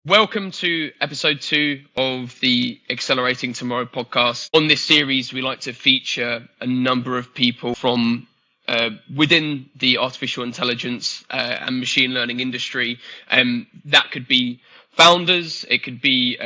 Welcome to episode 2 of the Acceler8ing Tomorrow podcast. On this series, we like to feature a number of people from within the artificial intelligence and machine learning industry. That could be founders, it could be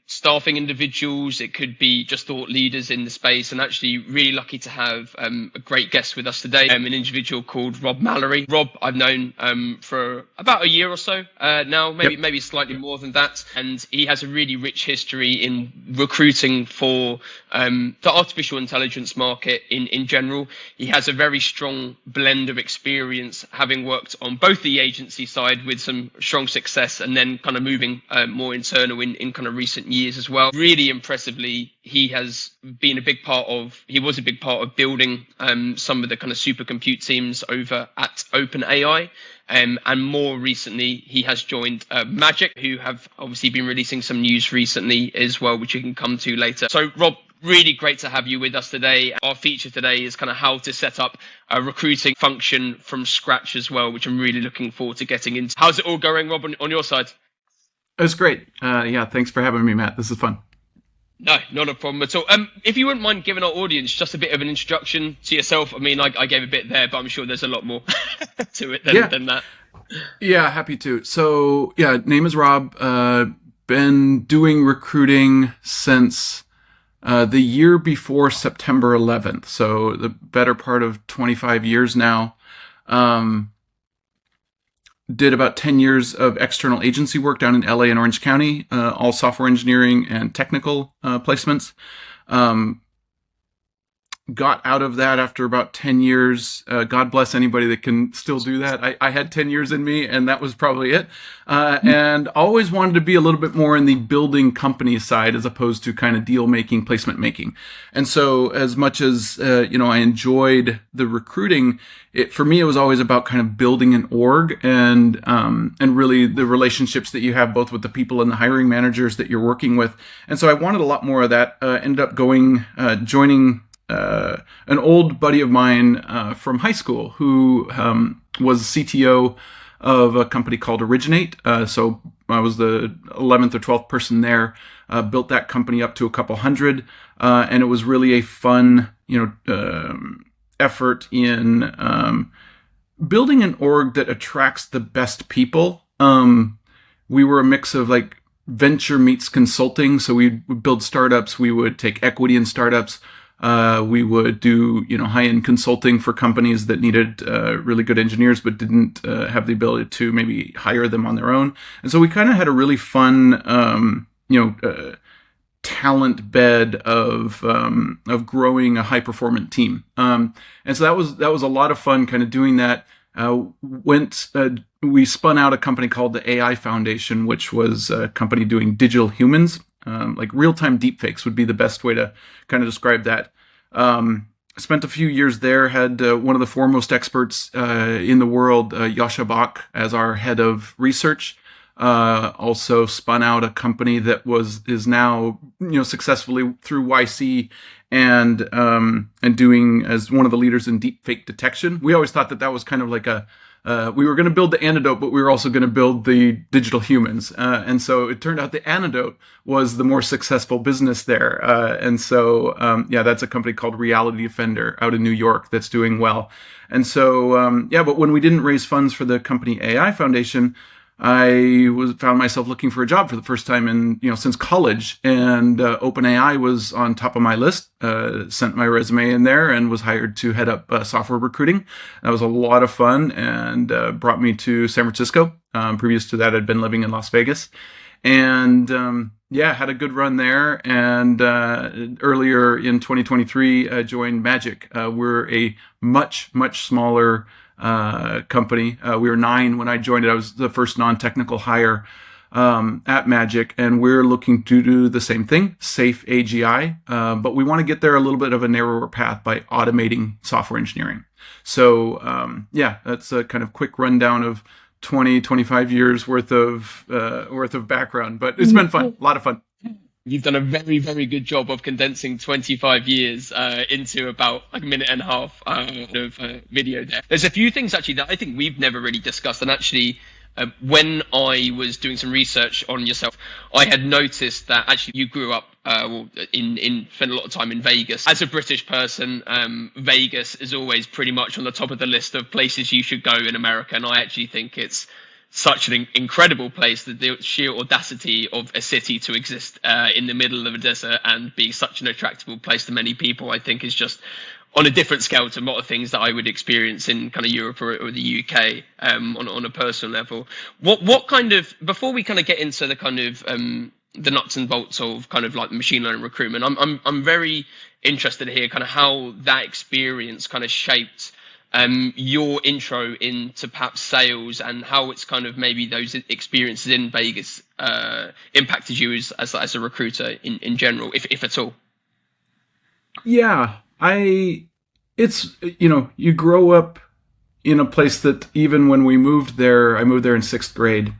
staffing individuals, it could be just thought leaders in the space, and actually really lucky to have a great guest with us today, an individual called Rob Mallery. Rob, I've known for about a year or so now, maybe slightly more than that, and he has a really rich history in recruiting for the artificial intelligence market in general. He has a very strong blend of experience, having worked on both the agency side with some strong success, and then kind of moving more internal in kind of recent years as well. Really impressively, he was a big part of building some of the kind of supercompute teams over at OpenAI. And more recently, he has joined Magic, who have obviously been releasing some news recently as well, which we can come to later. So, Rob, really great to have you with us today. Our feature today is kind of how to set up a recruiting function from scratch as well, which I'm really looking forward to getting into. How's it all going, Rob, on your side? It's great. Thanks for having me, Matt. This is fun. No, not a problem at all. If you wouldn't mind giving our audience just a bit of an introduction to yourself. I mean, I gave a bit there, but I'm sure there's a lot more to it than that. Yeah, happy to. So, name is Rob. Been doing recruiting since the year before September 11th. So the better part of 25 years now. Did about 10 years of external agency work down in LA and Orange County, all software engineering and technical placements. Got out of that after about 10 years. God bless anybody that can still do that. I had 10 years in me, and that was probably it. And always wanted to be a little bit more in the building company side as opposed to kind of deal making, placement making. And so as much as, I enjoyed the recruiting, for me, it was always about kind of building an org and really the relationships that you have both with the people and the hiring managers that you're working with. And so I wanted a lot more of that. Ended up joining an old buddy of mine from high school who was CTO of a company called Originate. So I was the 11th or 12th person there, built that company up to a couple hundred, and it was really a fun, effort in building an org that attracts the best people. We were a mix of like venture meets consulting. So we would build startups. We would take equity in startups. We would do, high-end consulting for companies that needed really good engineers but didn't have the ability to maybe hire them on their own. And so we kind of had a really fun, talent bed of growing a high-performant team. And so that was a lot of fun, kind of doing that. We spun out a company called the AI Foundation, which was a company doing digital humans. Like real-time deepfakes would be the best way to kind of describe that. Spent a few years there, had one of the foremost experts in the world, Yasha Bach, as our head of research. Also spun out a company that is now successfully through YC and doing as one of the leaders in deepfake detection. We always thought that was kind of like we were going to build the antidote, but we were also going to build the digital humans. And so it turned out the antidote was the more successful business there. And so, that's a company called Reality Defender out in New York that's doing well. And so, but when we didn't raise funds for the company AI Foundation, I found myself looking for a job for the first time since college, and OpenAI was on top of my list. Sent my resume in there and was hired to head up software recruiting. That was a lot of fun and brought me to San Francisco. Previous to that, I'd been living in Las Vegas, and had a good run there. And earlier in 2023, joined Magic. We're a much smaller company. We were 9 when I joined it. I was the first non-technical hire at Magic, and we're looking to do the same thing, safe AGI, but we want to get there a little bit of a narrower path by automating software engineering. So that's a kind of quick rundown of 25 years worth of background, but it's been fun, a lot of fun. You've done a very, very good job of condensing 25 years into about like a minute and a half of video there. There's a few things actually that I think we've never really discussed, and actually When I was doing some research on yourself, I had noticed that actually you grew up spent a lot of time in Vegas. As a British person, Vegas is always pretty much on the top of the list of places you should go in America, and I actually think it's such an incredible place, that the sheer audacity of a city to exist in the middle of a desert and be such an attractive place to many people, I think is just on a different scale to a lot of things that I would experience in kind of Europe or the UK on a personal level. What kind of, before we kind of get into the kind of the nuts and bolts of kind of like machine learning recruitment, I'm very interested to hear kind of how that experience kind of shaped your intro into perhaps sales, and how it's kind of maybe those experiences in Vegas impacted you as a recruiter in general, if at all. Yeah, it's, you grow up in a place that even when we moved there, I moved there in 6th grade.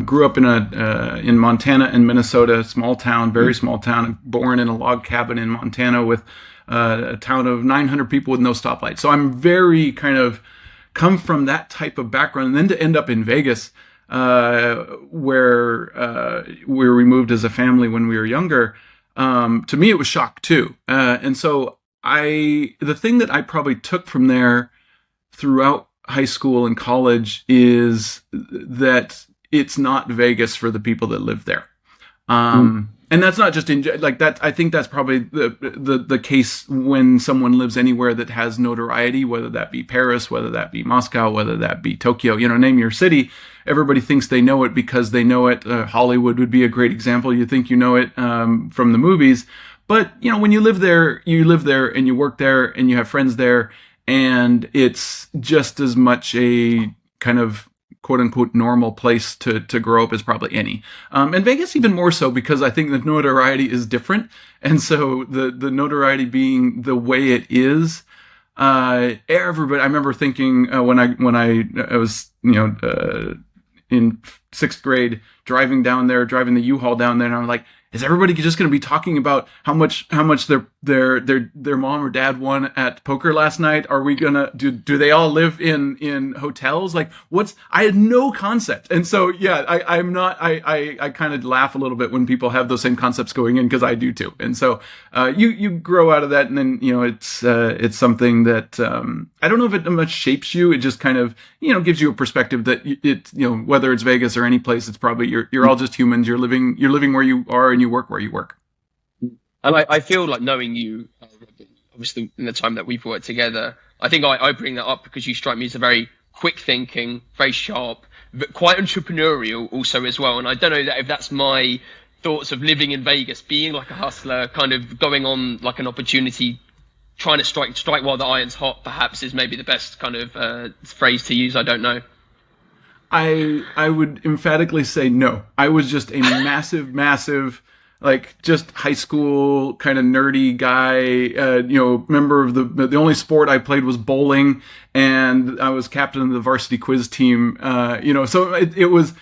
Grew up in Montana and Minnesota, small town, very small town. Born in a log cabin in Montana with a town of 900 people with no stoplight. So I'm very kind of come from that type of background, and then to end up in Vegas, where we moved as a family when we were younger. To me, it was shock too. And so the thing that I probably took from there throughout high school and college is that it's not Vegas for the people that live there. And that's not just like that. I think that's probably the case when someone lives anywhere that has notoriety, whether that be Paris, whether that be Moscow, whether that be Tokyo, name your city. Everybody thinks they know it because they know it. Hollywood would be a great example. You think you know it from the movies. But, when you live there and you work there and you have friends there, and it's just as much a kind of quote unquote normal place to grow up as probably any. And Vegas even more so, because I think the notoriety is different. And so the notoriety being the way it is, everybody, I remember thinking when I was, in 6th grade, driving the U-Haul down there, and I'm like, is everybody just going to be talking about how much their mom or dad won at poker last night? Are we gonna do they all live in hotels? Like, I had no concept. And so yeah, I kind of laugh a little bit when people have those same concepts going in, because I do too. And so you grow out of that, and then it's something that I don't know if it much shapes you. It just kind of gives you a perspective that whether it's Vegas or any place, it's probably you're all just humans. You're living where you are, and you work where you work. And I feel like, knowing you, obviously in the time that we've worked together, I think I bring that up because you strike me as a very quick thinking, very sharp, but quite entrepreneurial also as well. And I don't know if that's my thoughts of living in Vegas, being like a hustler, kind of going on like an opportunity, trying to strike while the iron's hot, perhaps, is maybe the best kind of phrase to use. I don't know. I would emphatically say no. I was just a massive, like, just high school kind of nerdy guy. Member of the only sport I played was bowling, and I was captain of the varsity quiz team. So it was.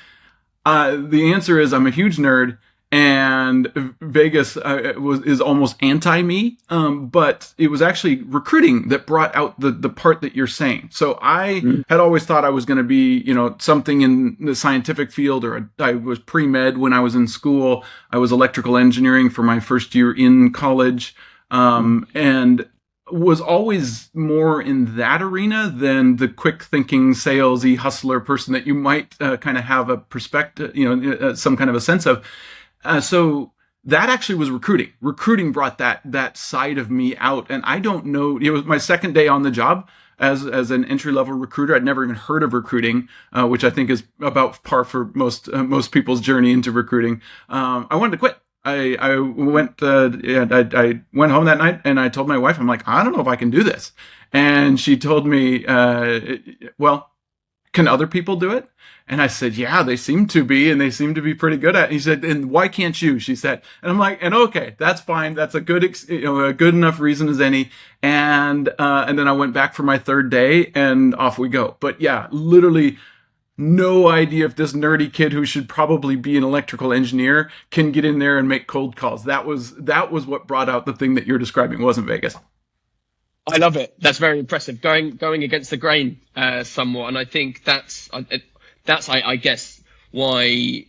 The answer is I'm a huge nerd, and Vegas is almost anti-me, but it was actually recruiting that brought out the part that you're saying. So I had always thought I was going to be, something in the scientific field, or I was pre-med when I was in school. I was electrical engineering for my first year in college, and was always more in that arena than the quick thinking, salesy, hustler person that you might kind of have a perspective, some kind of a sense of. So that actually was recruiting. Recruiting brought that side of me out. And I don't know, it was my second day on the job as an entry-level recruiter. I'd never even heard of recruiting, which I think is about par for most people's journey into recruiting. I wanted to quit. I went home that night, and I told my wife, I'm like, I don't know if I can do this. And she told me, well, can other people do it? And I said, yeah, they seem to be, and they seem to be pretty good at it. And he said, and why can't you? She said, and I'm like, and okay, that's fine. That's a good, a good enough reason as any. And then I went back for my third day, and off we go. But yeah, literally no idea if this nerdy kid who should probably be an electrical engineer can get in there and make cold calls. That was what brought out the thing that you're describing. It wasn't Vegas. I love it. That's very impressive. Going against the grain somewhat. And I think that's that's I guess why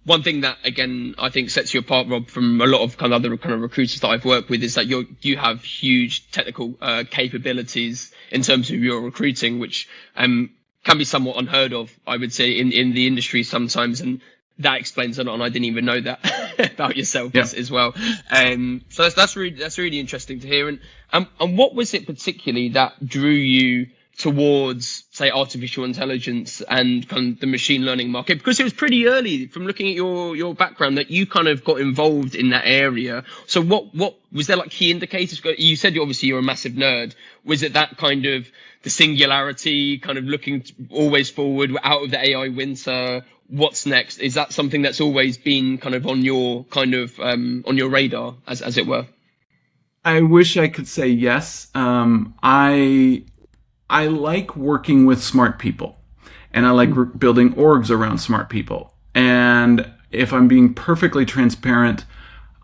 one thing that again I think sets you apart, Rob, from a lot of kind of other kind of recruiters that I've worked with is that you have huge technical capabilities in terms of your recruiting, which can be somewhat unheard of, I would say, in the industry sometimes, and that explains a lot. And I didn't even know that about yourself as well. So that's really interesting to hear. And what was it particularly that drew you towards, say, artificial intelligence and kind of the machine learning market? Because it was pretty early, from looking at your background, that you kind of got involved in that area. So what was there, like, key indicators? You said you're a massive nerd. Was it that kind of the singularity, kind of looking always forward, out of the AI winter? What's next? Is that something that's always been kind of on your on your radar, as it were? I wish I could say yes. I like working with smart people, and I like building orgs around smart people. And if I'm being perfectly transparent,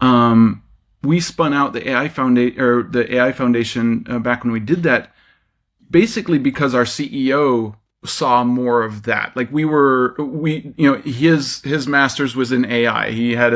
we spun out the AI Foundation back when we did that, basically because our CEO saw more of that. Like his master's was in AI. He had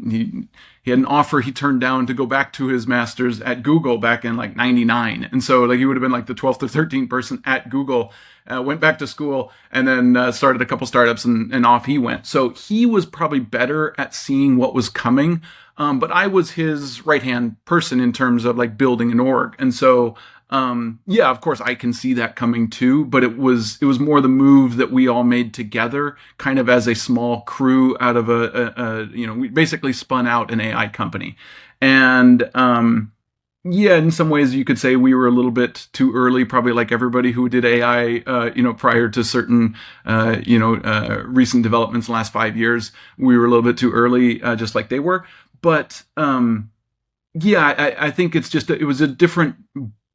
he had an offer he turned down to go back to his master's at Google back in like '99. And so like he would have been like the 12th or 13th person at Google, went back to school, and then started a couple startups, and off he went. So he was probably better at seeing what was coming. But I was his right-hand person in terms of like building an org. And so yeah, of course I can see that coming too, but it was more the move that we all made together, kind of as a small crew out of we basically spun out an AI company. And yeah, in some ways you could say we were a little bit too early, probably like everybody who did AI, prior to certain, recent developments in the last 5 years. We were a little bit too early, just like they were. But yeah, I think it's just it was a different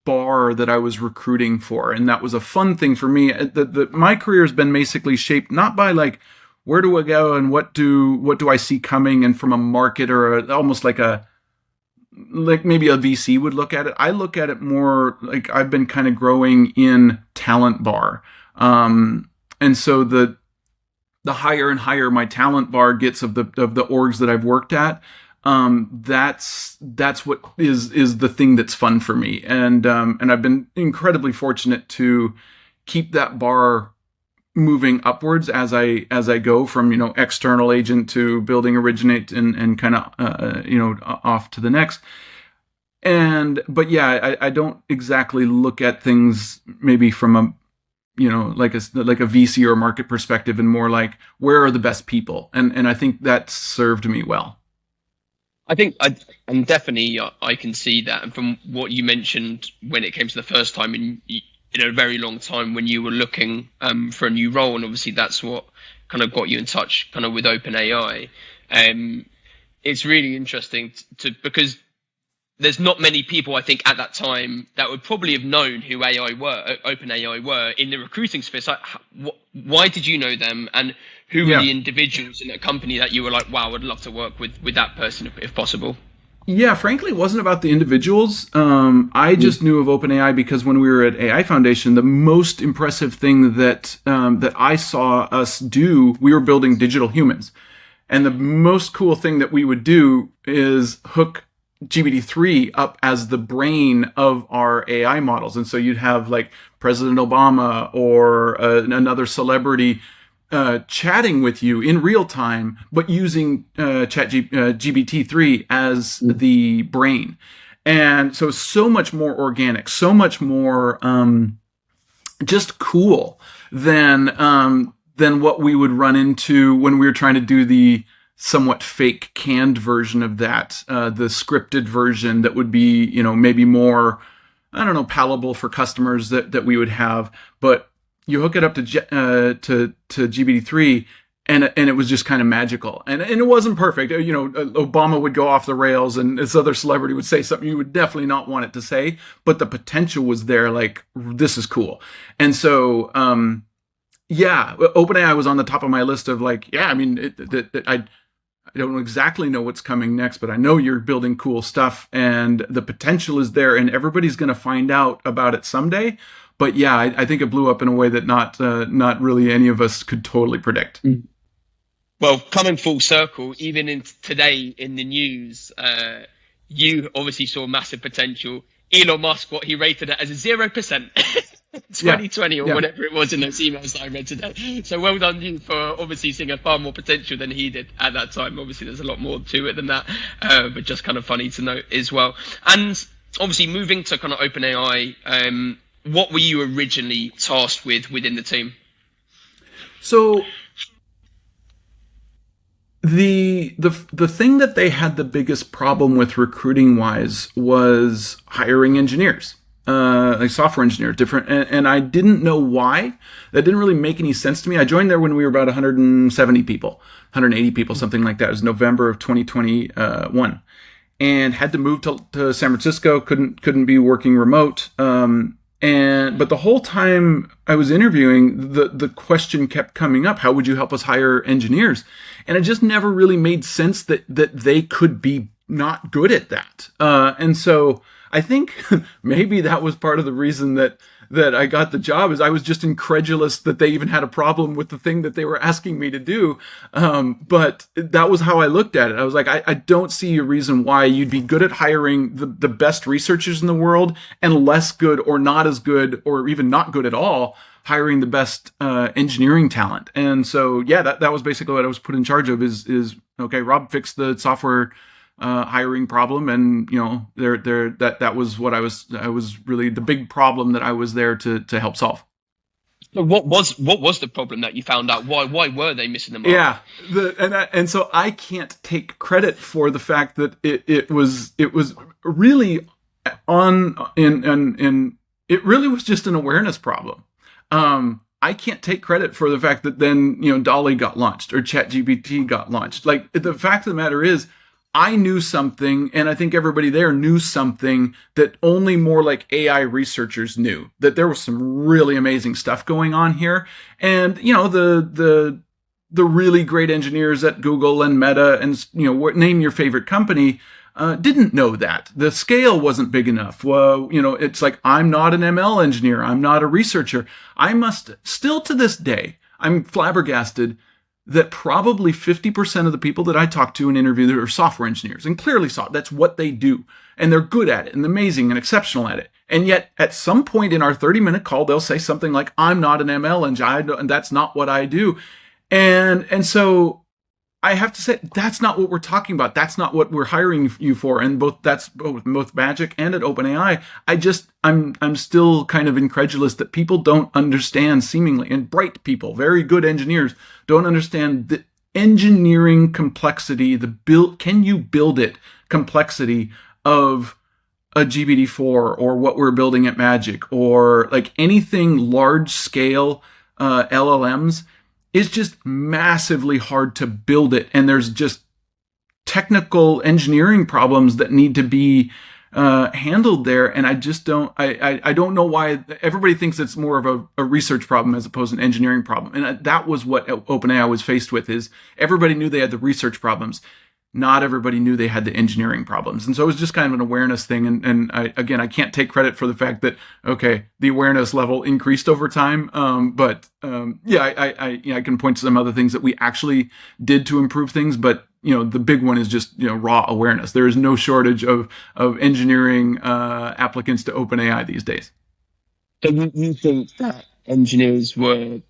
bar that I was recruiting for, and that was a fun thing for me. My career has been basically shaped not by like where do I go and what do I see coming, and from a market or almost like maybe a VC would look at it. I look at it more like I've been kind of growing in talent bar, and so the higher and higher my talent bar gets of the orgs that I've worked at, that's what is the thing that's fun for me. And I've been incredibly fortunate to keep that bar moving upwards as I go from, external agent to building originate and kind of, off to the next. But yeah, I don't exactly look at things maybe from a, like a VC or market perspective, and more like, where are the best people? And I think that served me well. I think and definitely I can see that. And from what you mentioned when it came to the first time in a very long time when you were looking for a new role, and obviously that's what kind of got you in touch kind of with OpenAI. It's really interesting because there's not many people, I think, at that time that would probably have known who OpenAI were in the recruiting space. Like, why did you know them, and who were the individuals in that company that you were like, wow, I'd love to work with that person if possible? Yeah, frankly, it wasn't about the individuals. I just knew of OpenAI because when we were at AI Foundation, the most impressive thing that I saw us do, we were building digital humans. And the most cool thing that we would do is hook GPT-3 up as the brain of our AI models. And so you'd have like President Obama or another celebrity chatting with you in real time, but using GPT-3 as the brain. And so much more organic, so much more just cool than what we would run into when we were trying to do the somewhat fake canned version of that, the scripted version that would be, maybe more, I don't know, palatable for customers that we would have. But you hook it up to GPT-3, and it was just kind of magical. And it wasn't perfect. Obama would go off the rails, and this other celebrity would say something you would definitely not want it to say, but the potential was there. Like, this is cool. And so, yeah, OpenAI was on the top of my list of like, yeah, I mean, I don't exactly know what's coming next, but I know you're building cool stuff, and the potential is there, and everybody's going to find out about it someday. But yeah, I think it blew up in a way that not really any of us could totally predict. Well, coming full circle, even in today in the news, you obviously saw massive potential. Elon Musk, what he rated it as a 0%. 2020 or whatever it was in those emails that I read today. So well done you for obviously seeing a far more potential than he did at that time. Obviously there's a lot more to it than that, but just kind of funny to note as well. And obviously moving to kind of OpenAI, what were you originally tasked with within the team? So the thing that they had the biggest problem with recruiting wise was hiring engineers. Like software engineers, different, and I didn't know why. That didn't really make any sense to me. I joined there when we were about 170 people, 180 people, something like that. It was November of 2021, and had to move to San Francisco. Couldn't be working remote. But the whole time I was interviewing, the question kept coming up: how would you help us hire engineers? And it just never really made sense that they could be not good at that. And so I think maybe that was part of the reason that I got the job, is I was just incredulous that they even had a problem with the thing that they were asking me to do. But that was how I looked at it. I was like, I don't see a reason why you'd be good at hiring the best researchers in the world and less good or not as good or even not good at all hiring the best engineering talent. And so, yeah, that was basically what I was put in charge of is okay, Rob, fix the software hiring problem, and that was what I was really the big problem that I was there to help solve. So what was the problem that you found out? Why were they missing the mark? Yeah, and so I can't take credit for the fact that it was really it really was just an awareness problem. I can't take credit for the fact that then DALL-E got launched or ChatGPT got launched. Like, the fact of the matter is, I knew something, and I think everybody there knew something that only more like AI researchers knew, that there was some really amazing stuff going on here. And, the really great engineers at Google and Meta and, name your favorite company, didn't know that. The scale wasn't big enough. Well, it's like, I'm not an ML engineer. I'm not a researcher. I must still to this day, I'm flabbergasted that probably 50% of the people that I talk to and interview are software engineers, and clearly that's what they do. And they're good at it and amazing and exceptional at it. And yet at some point in our 30-minute call, they'll say something like, I'm not an ML engineer and that's not what I do. And so I have to say, that's not what we're talking about. That's not what we're hiring you for. And that's both Magic and at OpenAI. I'm still kind of incredulous that people don't understand, seemingly, and bright people, very good engineers, don't understand the engineering complexity, can you build it complexity of a GPT-4 or what we're building at Magic or like anything large scale LLMs. Is just massively hard to build it. And there's just technical engineering problems that need to be handled there. And I just don't know why everybody thinks it's more of a research problem as opposed to an engineering problem. And that was what OpenAI was faced with, is everybody knew they had the research problems. Not everybody knew they had the engineering problems. And so it was just kind of an awareness thing. And I can't take credit for the fact that, okay, the awareness level increased over time. I can point to some other things that we actually did to improve things. But, the big one is just, raw awareness. There is no shortage of engineering applicants to OpenAI these days. So you think that engineers were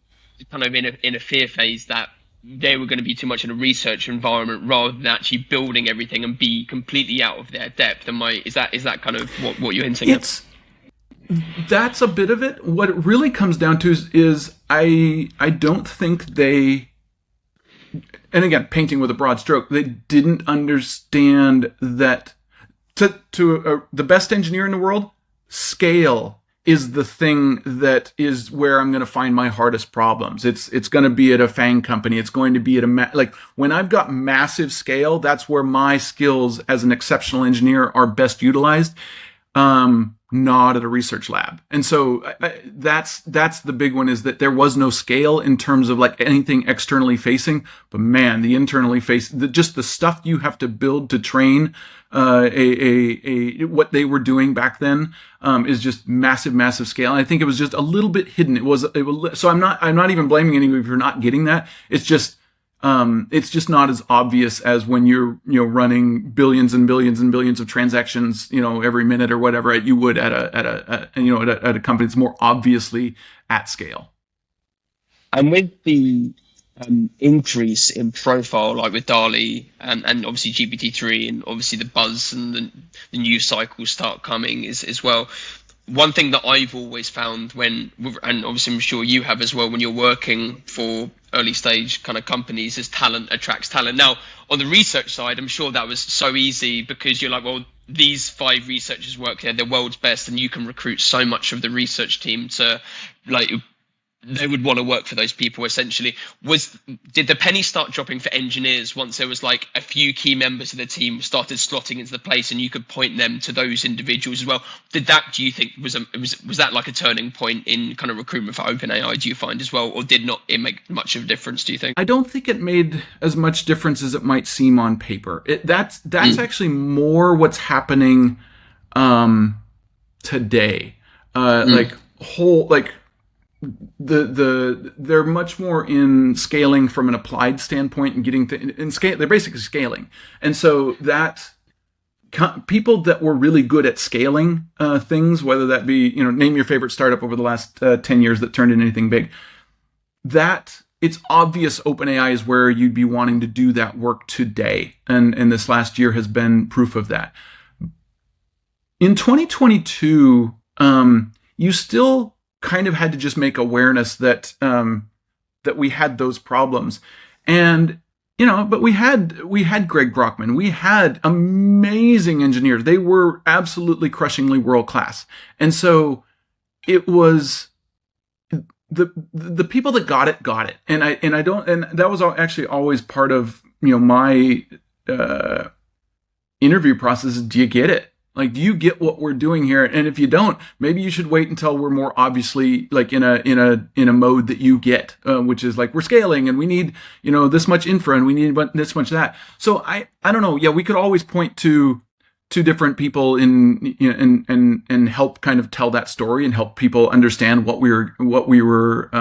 kind of in a fear phase that they were going to be too much in a research environment rather than actually building everything and be completely out of their depth? Is that kind of what you're hinting at? That's a bit of it. What it really comes down to is I don't think they, and again, painting with a broad stroke, they didn't understand that to the best engineer in the world, scale is the thing that is where I'm going to find my hardest problems. It's going to be at a FANG company. It's going to be at like when I've got massive scale, that's where my skills as an exceptional engineer are best utilized. not at a research lab. And so that's the big one, is that there was no scale in terms of like anything externally facing. But man, the internally just the stuff you have to build to train what they were doing back then is just massive scale. And I think it was just a little bit hidden. It was so I'm not even blaming anybody for not getting that. It's just not as obvious as when you're running billions and billions and billions of transactions every minute or whatever you would at a company that's more obviously at scale. And with the increase in profile, like with DALL-E and obviously GPT-3, and obviously the buzz and the news cycles start coming as well. One thing that I've always found and obviously I'm sure you have as well, when you're working for early stage kind of companies, is talent attracts talent. Now, on the research side, I'm sure that was so easy because you're like, well, these 5 researchers work here, they're world's best, and you can recruit so much of the research team to like they would want to work for those people essentially. Did the penny start dropping for engineers once there was like a few key members of the team started slotting into the place and you could point them to those individuals as well? Do you think was that like a turning point in kind of recruitment for OpenAI, do you find as well, or did not it make much of a difference, do you think? I don't think it made as much difference as it might seem on paper. That's actually more what's happening today. They're much more in scaling from an applied standpoint and getting in scale. They're basically scaling, and so that people that were really good at scaling things, whether that be name your favorite startup over the last 10 years that turned into anything big, that it's obvious OpenAI is where you'd be wanting to do that work today, and this last year has been proof of that. In 2022, you still kind of had to just make awareness that we had those problems, and but we had Greg Brockman, we had amazing engineers. They were absolutely crushingly world class, and so it was the people that got it, and that was actually always part of my interview process. Do you get it? Like, do you get what we're doing here? And if you don't, maybe you should wait until we're more obviously like in a mode that you get, which is like we're scaling and we need this much infra and we need this much that. So I don't know. Yeah, we could always point to different people and help kind of tell that story and help people understand what we were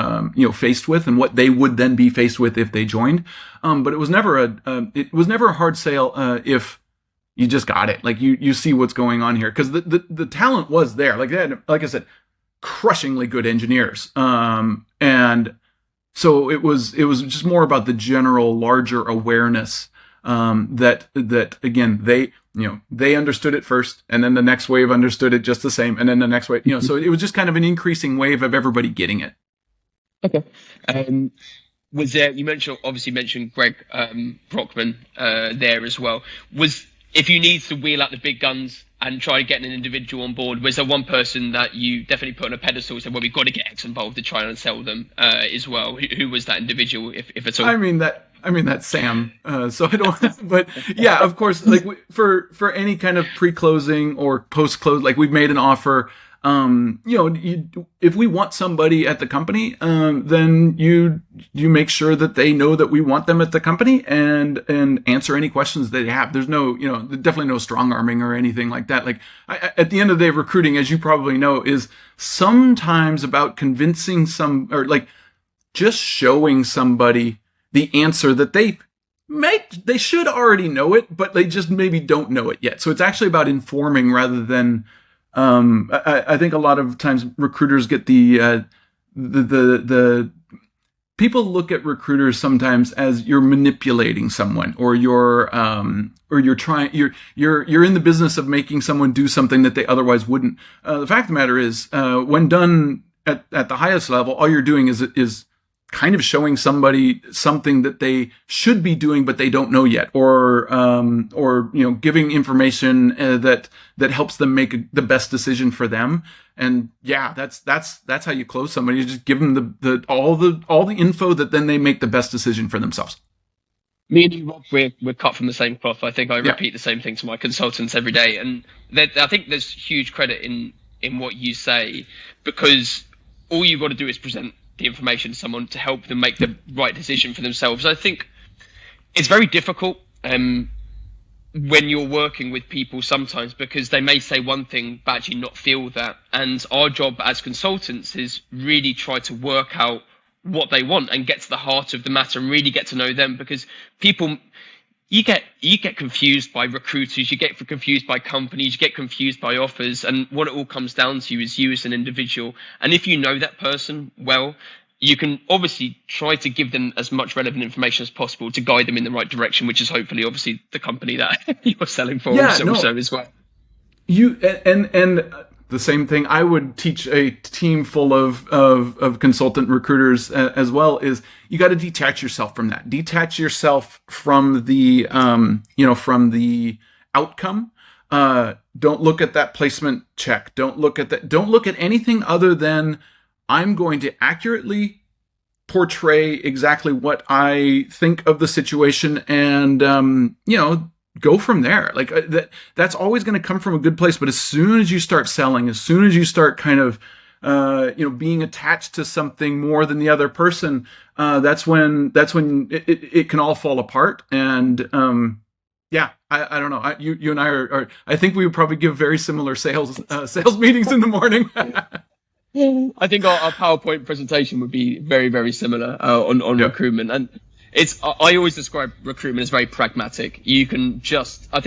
faced with and what they would then be faced with if they joined. But it was never a hard sale if you just got it. Like you see what's going on here, because the talent was there. Like they had, like I said, crushingly good engineers. And so it was just more about the general larger awareness that again they understood it first, and then the next wave understood it just the same, and then the next wave. So it was just kind of an increasing wave of everybody getting it. Okay. Was there? You mentioned Greg Brockman there as well. If you need to wheel out the big guns and try to get an individual on board, was there one person that you definitely put on a pedestal and said, well, we've got to get X involved to try and sell them as well? Who was that individual, if at all? I mean that's Sam. So I don't, but yeah, of course, like for any kind of pre-closing or post-close, like we've made an offer. If we want somebody at the company, then you make sure that they know that we want them at the company and answer any questions they have. There's no, definitely no strong arming or anything like that. Like at the end of the day, recruiting, as you probably know, is sometimes about convincing or like just showing somebody the answer that they should already know it, but they just maybe don't know it yet. So it's actually about informing rather than, I think a lot of times recruiters get the people look at recruiters sometimes as you're manipulating someone, or you're in the business of making someone do something that they otherwise wouldn't. The fact of the matter is, when done at the highest level, all you're doing is kind of showing somebody something that they should be doing but they don't know yet, or giving information that helps them make the best decision for them. And yeah, that's how you close somebody. You just give them all the info that then they make the best decision for themselves. Me and you, Rob, we're cut from the same cloth. I think I repeat the same thing to my consultants every day, and I think there's huge credit in in what you say, because all you've got to do is present the information to someone to help them make the right decision for themselves. I think it's very difficult when you're working with people sometimes, because they may say one thing but actually not feel that. And our job as consultants is really try to work out what they want and get to the heart of the matter and really get to know them, because people, you get confused by recruiters, you get confused by companies, you get confused by offers, and what it all comes down to is you as an individual. And if you know that person well, you can obviously try to give them as much relevant information as possible to guide them in the right direction, which is hopefully obviously the company that you're selling for also as well. You and the same thing I would teach a team full of consultant recruiters as well is you got to detach yourself from that. Detach yourself from the from the outcome. Don't look at that placement check. Don't look at that. Don't look at anything other than I'm going to accurately portray exactly what I think of the situation, and go from there. Like that's always going to come from a good place. But as soon as you start selling, as soon as you start kind of being attached to something more than the other person, that's when it can all fall apart. And I don't know. You and I are. I think we would probably give very similar sales meetings in the morning. I think our PowerPoint presentation would be very, very similar on recruitment. And I always describe recruitment as very pragmatic. You can I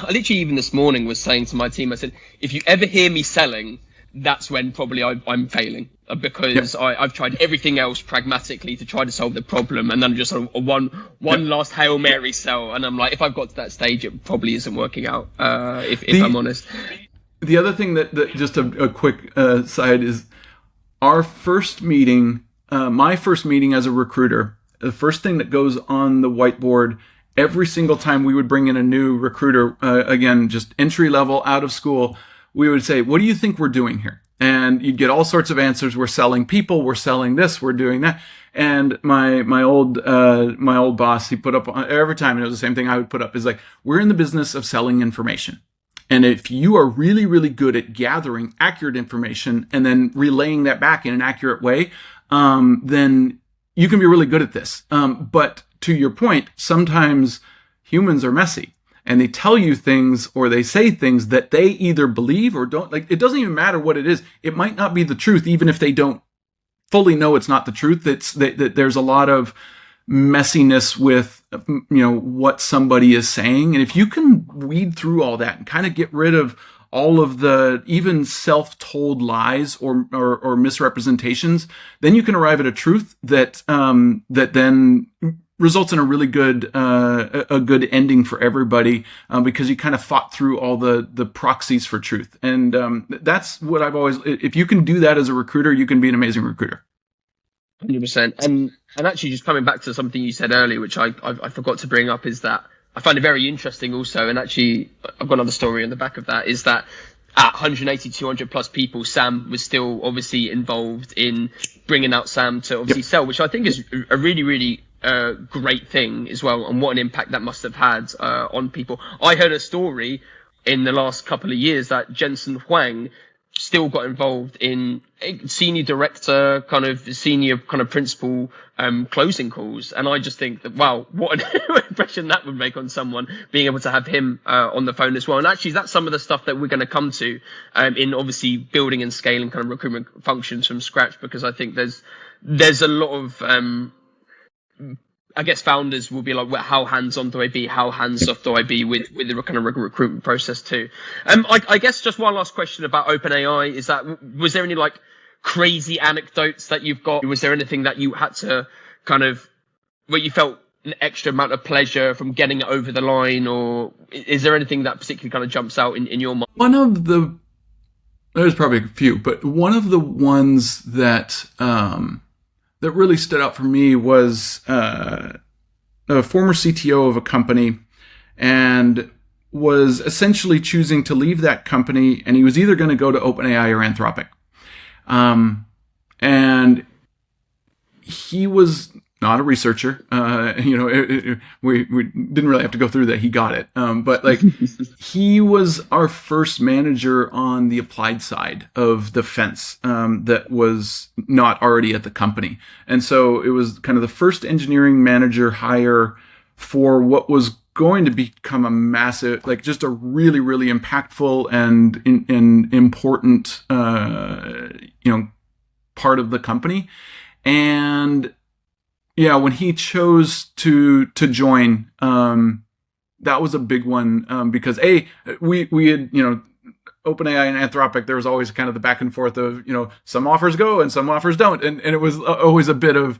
literally even this morning was saying to my team, I said, if you ever hear me selling, that's when probably I'm failing, because I've tried everything else pragmatically to try to solve the problem. And then just a one last Hail Mary sell. And I'm like, if I've got to that stage, it probably isn't working out, if I'm honest. The other thing that just a quick side is our first meeting, my first meeting as a recruiter, the first thing that goes on the whiteboard every single time we would bring in a new recruiter, again, just entry level, out of school, we would say, what do you think we're doing here? And you'd get all sorts of answers. We're selling people, we're selling this, we're doing that. And my old boss, he put up every time, and it was the same thing I would put up, is like, we're in the business of selling information. And if you are really, really good at gathering accurate information and then relaying that back in an accurate way, then you can be really good at this. But to your point, sometimes humans are messy and they tell you things or they say things that they either believe or don't. Like, it doesn't even matter what it is. It might not be the truth, even if they don't fully know it's not the truth. That there's a lot of messiness with what somebody is saying, and if you can weed through all that and kind of get rid of all of the even self-told lies or misrepresentations, then you can arrive at a truth that then results in a really good a good ending for everybody, because you kind of fought through all the proxies for truth. And that's what I've always, if you can do that as a recruiter, you can be an amazing recruiter. 100%. And actually, just coming back to something you said earlier, which I forgot to bring up, is that I find it very interesting also, and actually I've got another story on the back of that, is that at 180, 200 plus people, Sam was still obviously involved in bringing out Sam to obviously sell, which I think is a really, really great thing as well, and what an impact that must have had on people. I heard a story in the last couple of years that Jensen Huang still got involved in senior director, senior principal closing calls. And I just think that, wow, what an impression that would make on someone, being able to have him on the phone as well. And actually, that's some of the stuff that we're going to come to in obviously building and scaling recruitment functions from scratch, because I think there's a lot of I guess founders will be like, well, how hands-on do I be? How hands-off do I be with the recruitment process too? I guess just one last question about OpenAI is that, was there any crazy anecdotes that you've got? Was there anything that you had to where you felt an extra amount of pleasure from getting it over the line, or is there anything that particularly jumps out in your mind? There's probably a few, but one of the ones that that really stood out for me was a former CTO of a company, and was essentially choosing to leave that company, and he was either going to go to OpenAI or Anthropic. And he was not a researcher. We didn't really have to go through that. He got it. But like, he was our first manager on the applied side of the fence that was not already at the company. And so it was kind of the first engineering manager hire for what was going to become a massive, like just a really, really impactful and important, part of the company. And yeah, when he chose to join, that was a big one, because we had, OpenAI and Anthropic, there was always kind of the back and forth of, some offers go and some offers don't. And it was always a bit of,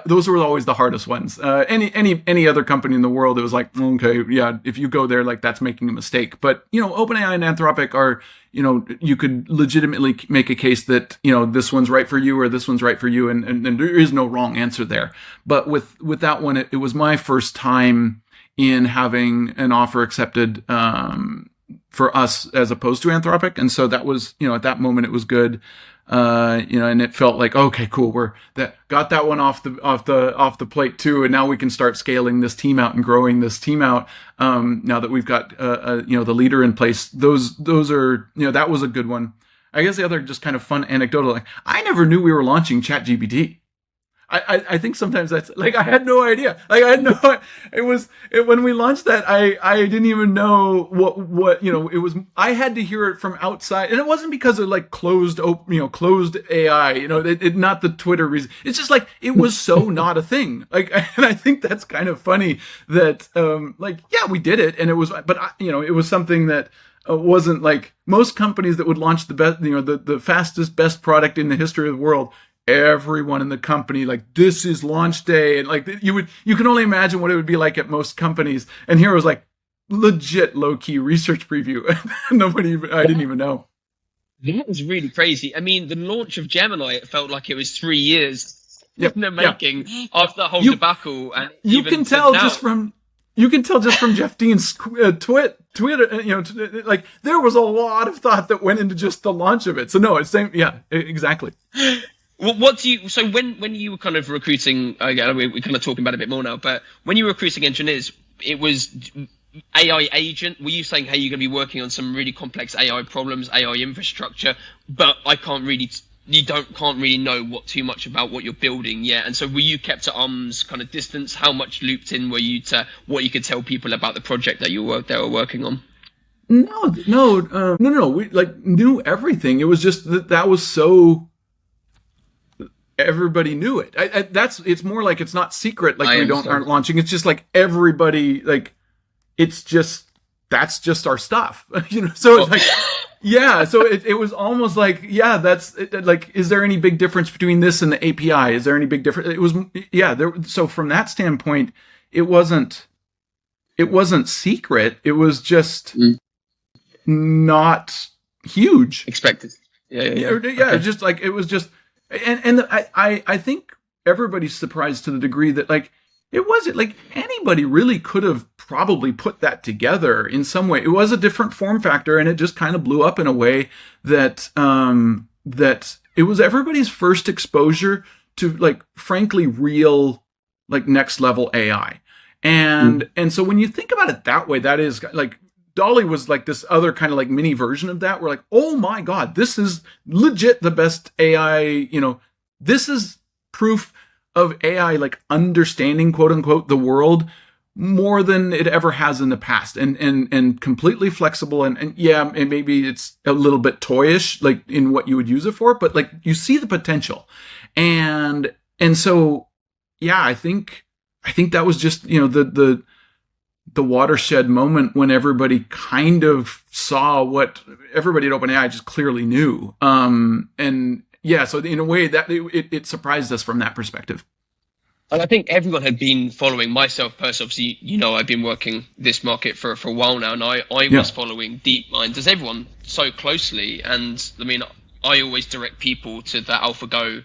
those were always the hardest ones. Any other company in the world, it was like, okay, yeah, if you go there, like that's making a mistake. But, OpenAI and Anthropic are, you could legitimately make a case that, this one's right for you or this one's right for you. And there is no wrong answer there. But with that one, it was my first time in having an offer accepted, for us as opposed to Anthropic. And so that was, at that moment it was good. And it felt like, okay, cool. Got that one off the plate too. And now we can start scaling this team out and growing this team out. Now that we've got, the leader in place, those are, that was a good one. I guess the other just kind of fun anecdotal, like I never knew we were launching ChatGPT. I think sometimes that's like, I had no idea. Like when we launched that, I didn't even know what, it was, I had to hear it from outside, and it wasn't because of like closed AI, not the Twitter reason. It's just like, it was so not a thing. Like, and I think that's kind of funny that, yeah, we did it and it was, but it was something that, wasn't like most companies that would launch the best, the fastest, best product in the history of the world. Everyone in the company, like, this is launch day. And like, you can only imagine what it would be like at most companies. And here it was like legit low key research preview. I didn't even know. That was really crazy. I mean, the launch of Gemini, it felt like it was 3 years in the making after the whole debacle. And you can tell just from Jeff Dean's Twitter, like there was a lot of thought that went into just the launch of it. So no, it's same. Yeah, exactly. Well, so when you were kind of recruiting, again, we're kind of talking about it a bit more now, but when you were recruiting engineers, it was AI agent. Were you saying, hey, you're going to be working on some really complex AI problems, AI infrastructure, but can't really know too much about what you're building yet? And so were you kept at arm's kind of distance? How much looped in were you to what you could tell people about the project that they were working on? No. We like knew everything. It was just that was so. Everybody knew it. It's more like it's not secret. Like aren't launching. It's just like everybody, like it's just, that's just our stuff, So it's like, yeah. So it was almost like, yeah, that's like, is there any big difference between this and the API? Is there any big difference? It was, yeah. So from that standpoint, it wasn't secret. It was just not huge. Expected. Yeah. Okay. Just like, it was just, And I think everybody's surprised to the degree that like it wasn't like anybody really could have probably put that together in some way. It was a different form factor, and it just kind of blew up in a way that that it was everybody's first exposure to like frankly real like next level AI. And so when you think about it that way, that is like Dolly was like this other kind of like mini version of that. We're like, oh my God, this is legit the best AI, this is proof of AI, like understanding quote unquote, the world more than it ever has in the past, and completely flexible. And yeah, and maybe it's a little bit toyish, like in what you would use it for, but like you see the potential. And so, yeah, I think that was just, the watershed moment when everybody kind of saw what everybody at OpenAI just clearly knew. And yeah, so in a way that it surprised us from that perspective. And I think everyone had been following, myself personally, obviously, I've been working this market for a while now, and I was following DeepMind, as everyone, so closely. And I mean, I always direct people to the AlphaGo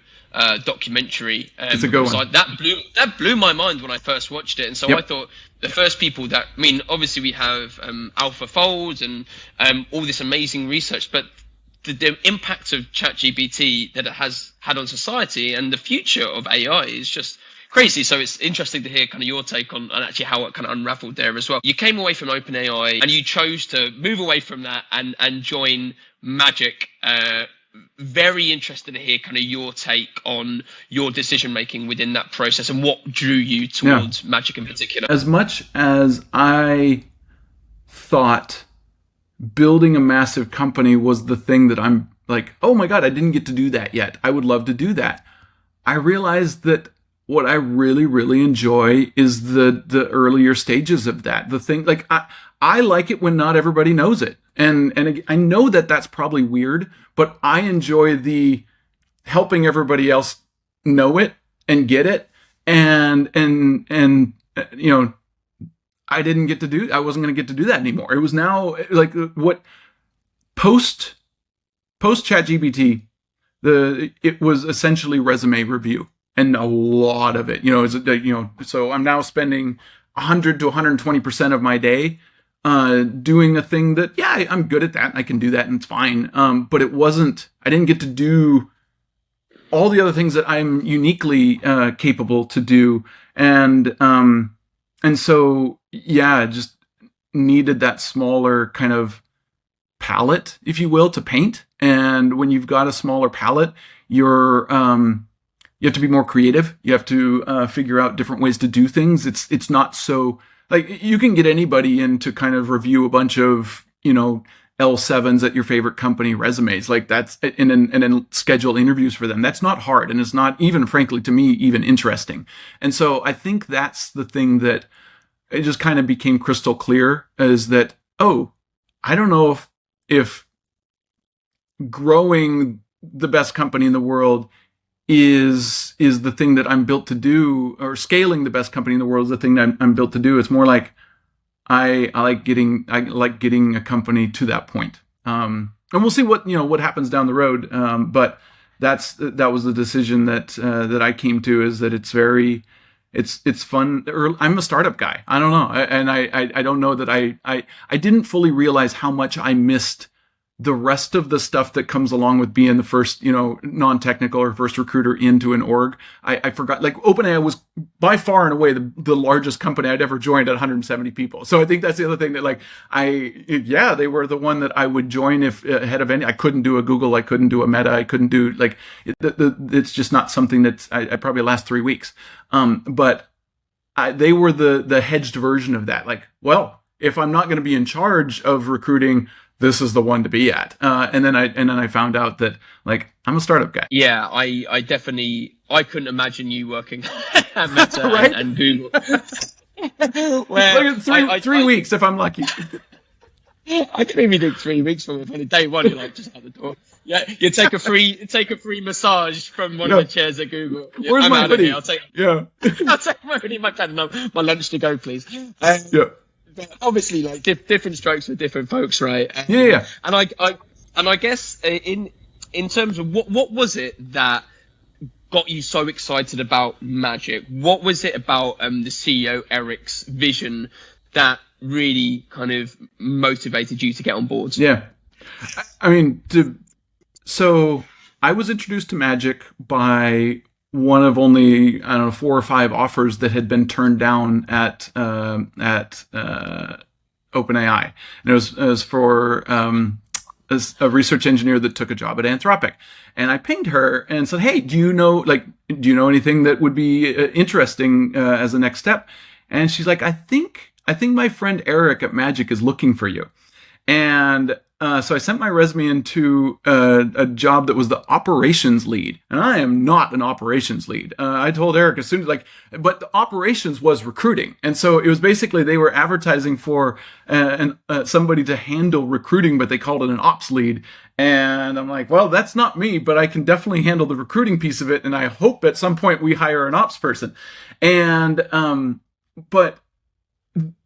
documentary. It's a good one. That blew my mind when I first watched it. And so I thought the first people that, I mean, obviously we have AlphaFold and all this amazing research, but the impact of ChatGPT that it has had on society and the future of AI is just Crazy. So it's interesting to hear kind of your take on actually how it kind of unraveled there as well. You came away from OpenAI and you chose to move away from that and join Magic. Very interested to hear kind of your take on your decision making within that process and what drew you towards Magic in particular. As much as I thought building a massive company was the thing that I'm like, oh my God, I didn't get to do that yet. I would love to do that. I realized that what I really, really enjoy is the earlier stages of that. The thing, like, I like it when not everybody knows it. And I know that that's probably weird, but I enjoy the helping everybody else know it and get it. And you know, I wasn't going to get to do that anymore. It was now like what post ChatGPT, it was essentially resume review. And a lot of it, so I'm now spending 100 to 120% of my day doing a thing that, I'm good at that. I can do that and it's fine. But I didn't get to do all the other things that I'm uniquely capable to do. And so, just needed that smaller kind of palette, if you will, to paint. And when you've got a smaller palette, you have to be more creative. You have to figure out different ways to do things. It's not so, like, you can get anybody in to kind of review a bunch of, L7s at your favorite company resumes. Like that's, and then schedule interviews for them. That's not hard. And it's not even, frankly, to me, even interesting. And so I think that's the thing that it just kind of became crystal clear is that, I don't know if growing the best company in the world is the thing that I'm built to do, or scaling the best company in the world is the thing that I'm built to do. It's more like I like getting a company to that point. And we'll see what happens down the road. But that was the decision that I came to, is that it's fun. I'm a startup guy. I don't know. And I don't know that I didn't fully realize how much I missed the rest of the stuff that comes along with being the first, non-technical or first recruiter into an org. I forgot, like, OpenAI was by far and away the largest company I'd ever joined at 170 people. So I think that's the other thing that, like, they were the one that I would join if ahead of any. I couldn't do a Google, I couldn't do a Meta, I couldn't do, like, it's just not something that's, I probably last 3 weeks. But they were the hedged version of that. Like, well, if I'm not going to be in charge of recruiting, this is the one to be at. And then I found out that, like, I'm a startup guy. Yeah, I definitely, I couldn't imagine you working at Meta right? and Google. Like three weeks if I'm lucky. I can maybe do 3 weeks from it. Day one, you're like just out the door. Yeah, you take a free massage from one of the chairs at Google. Where's my hoodie? I'll take my hoodie, my pen, and my lunch to go, please. But obviously, like, different strokes for different folks, right? Yeah. And I guess in terms of what was it that got you so excited about Magic? What was it about the CEO Eric's vision that really kind of motivated you to get on board? Yeah, I mean, so I was introduced to Magic by one of only, 4 or 5 offers that had been turned down at OpenAI, and it was for a research engineer that took a job at Anthropic. And I pinged her and said, "Hey, do you know anything that would be interesting as a next step?" And she's like, "I think my friend Eric at Magic is looking for you." And so I sent my resume into a job that was the operations lead, and I am not an operations lead. I told Eric as soon as, but the operations was recruiting, and so it was basically they were advertising for somebody to handle recruiting, but they called it an ops lead. And I'm like, well, that's not me, but I can definitely handle the recruiting piece of it, and I hope at some point we hire an ops person. And but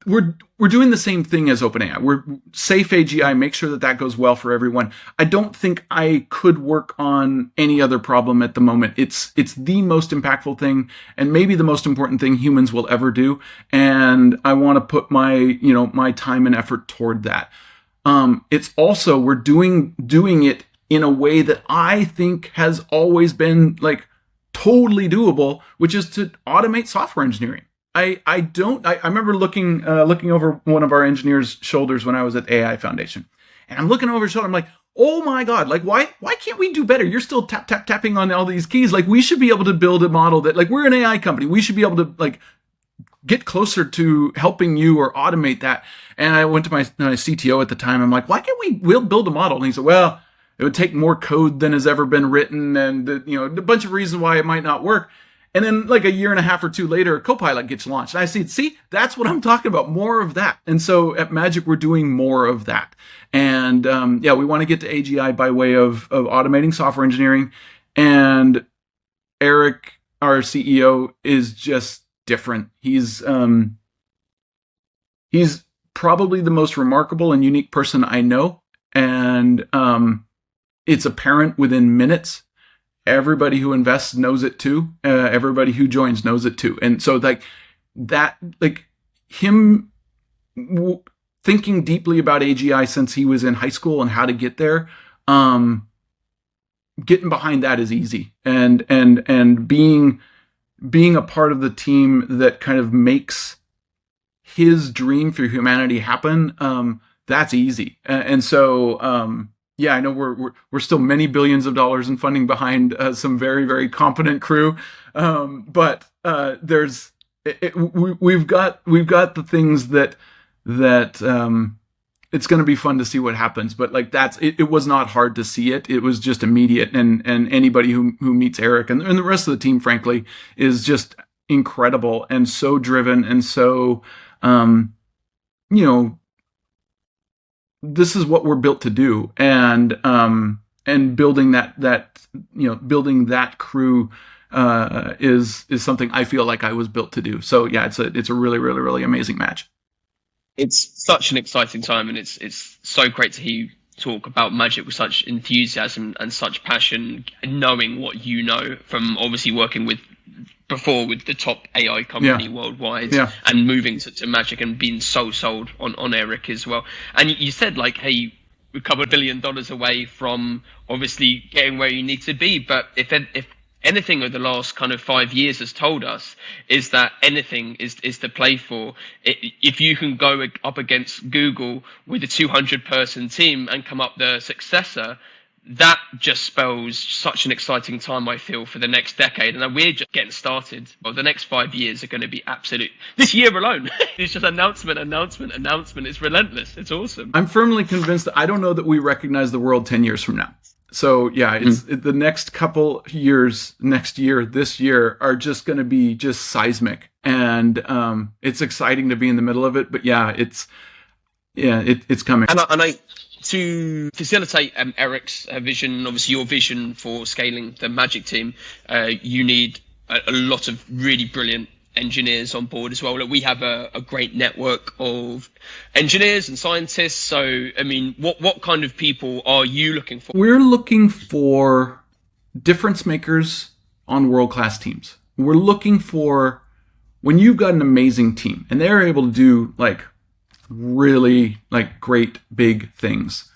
we're doing the same thing as OpenAI. We're safe AGI, make sure that goes well for everyone. I don't think I could work on any other problem at the moment. It's the most impactful thing, and maybe the most important thing humans will ever do. And I want to put my time and effort toward that. It's also, we're doing it in a way that I think has always been, like, totally doable, which is to automate software engineering. I remember looking over one of our engineers' shoulders when I was at AI Foundation, and I'm looking over his shoulder. I'm like, oh my God, like why can't we do better? You're still tapping on all these keys. Like we should be able to build a model that, like, we're an AI company. We should be able to like get closer to helping you or automate that. And I went to my CTO at the time. I'm like, why can't we'll build a model? And he said, well, it would take more code than has ever been written, and a bunch of reasons why it might not work. And then like a year and a half or two later, Copilot gets launched. And I see, that's what I'm talking about, more of that. And so at Magic, we're doing more of that. And we want to get to AGI by way of automating software engineering. And Eric, our CEO, is just different. He's probably the most remarkable and unique person I know. And it's apparent within minutes. Everybody who invests knows it too. Everybody who joins knows it too. And so like that, like him thinking deeply about AGI since he was in high school and how to get there, getting behind that is easy. And being a part of the team that kind of makes his dream for humanity happen, that's easy. And so, I know we're still many billions of dollars in funding behind some very, very competent crew, but we've got the things that it's going to be fun to see what happens. But like it was not hard to see it. It was just immediate, and anybody who meets Eric and the rest of the team, frankly, is just incredible and so driven and so this is what we're built to do, and building building that crew is something I feel like I was built to do. So yeah, it's a really, really, really amazing match. It's such an exciting time, and it's so great to hear you talk about Magic with such enthusiasm and such passion, knowing what you know from obviously working with the top AI company worldwide, and moving to Magic and being so sold on Eric as well. And you said like, hey, we're a couple of $1 billion away from obviously getting where you need to be. But if anything of the last kind of 5 years has told us is that anything is to play for. If you can go up against Google with a 200-person team and come up the successor, that just spells such an exciting time, I feel, for the next decade. And we're just getting started. Well, the next 5 years are going to be absolute. This year alone, it's just announcement. It's relentless. It's awesome. I'm firmly convinced that I don't know that we recognize the world 10 years from now. So yeah, the next couple years, this year, are just going to be just seismic. And it's exciting to be in the middle of it. But yeah, it's coming. And I to facilitate Eric's vision, obviously your vision for scaling the Magic team, you need a lot of really brilliant engineers on board as well. We have a great network of engineers and scientists. So, I mean, what kind of people are you looking for? We're looking for difference makers on world-class teams. We're looking for when you've got an amazing team and they're able to do like really like great big things,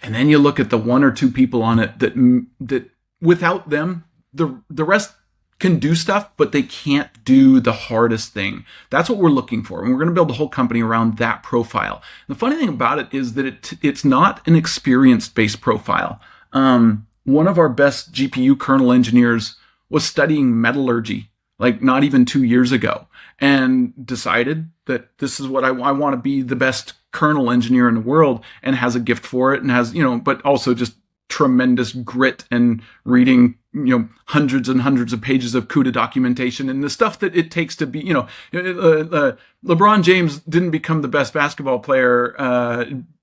and then you look at the one or two people on it that without them the rest can do stuff, but they can't do the hardest thing. That's what we're looking for, and we're going to build the whole company around that profile. The funny thing about it is that it's not an experience-based profile. One of our best GPU kernel engineers was studying metallurgy like not even 2 years ago, and decided that this is what I want to be, the best kernel engineer in the world, and has a gift for it, and has, but also just tremendous grit and reading, hundreds and hundreds of pages of CUDA documentation and the stuff that it takes to be, LeBron James didn't become the best basketball player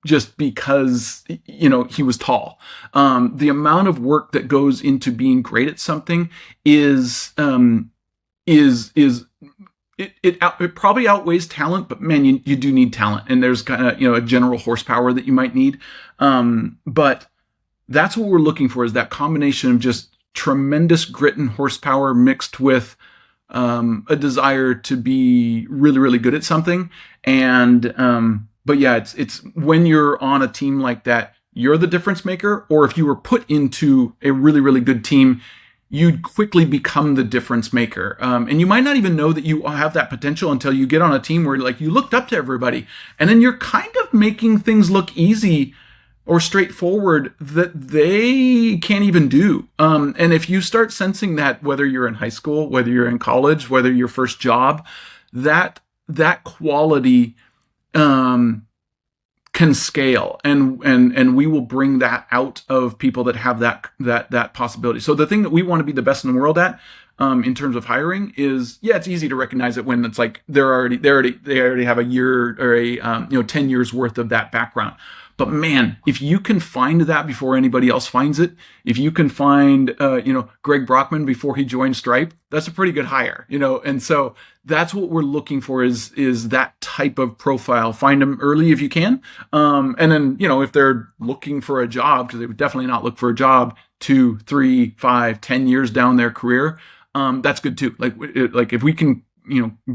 just because, he was tall. The amount of work that goes into being great at something it probably outweighs talent, but man, you do need talent, and there's kind of, a general horsepower that you might need. But that's what we're looking for, is that combination of just tremendous grit and horsepower mixed with a desire to be really, really good at something. And but yeah, it's when you're on a team like that, you're the difference maker. Or if you were put into a really, really good team, you'd quickly become the difference maker. And you might not even know that you have that potential until you get on a team where like you looked up to everybody, and then you're kind of making things look easy or straightforward that they can't even do. And if you start sensing that, whether you're in high school, whether you're in college, whether your first job, that quality can scale, and we will bring that out of people that have that possibility. So the thing that we want to be the best in the world at, in terms of hiring, is it's easy to recognize it when it's like they already have a year or a 10 years worth of that background. But man, if you can find that before anybody else finds it, if you can find Greg Brockman before he joined Stripe, that's a pretty good hire, And so that's what we're looking for is that type of profile. Find them early if you can, and then if they're looking for a job, because they would definitely not look for a job 2, 3, 5, 10 years down their career, that's good too. Like if we can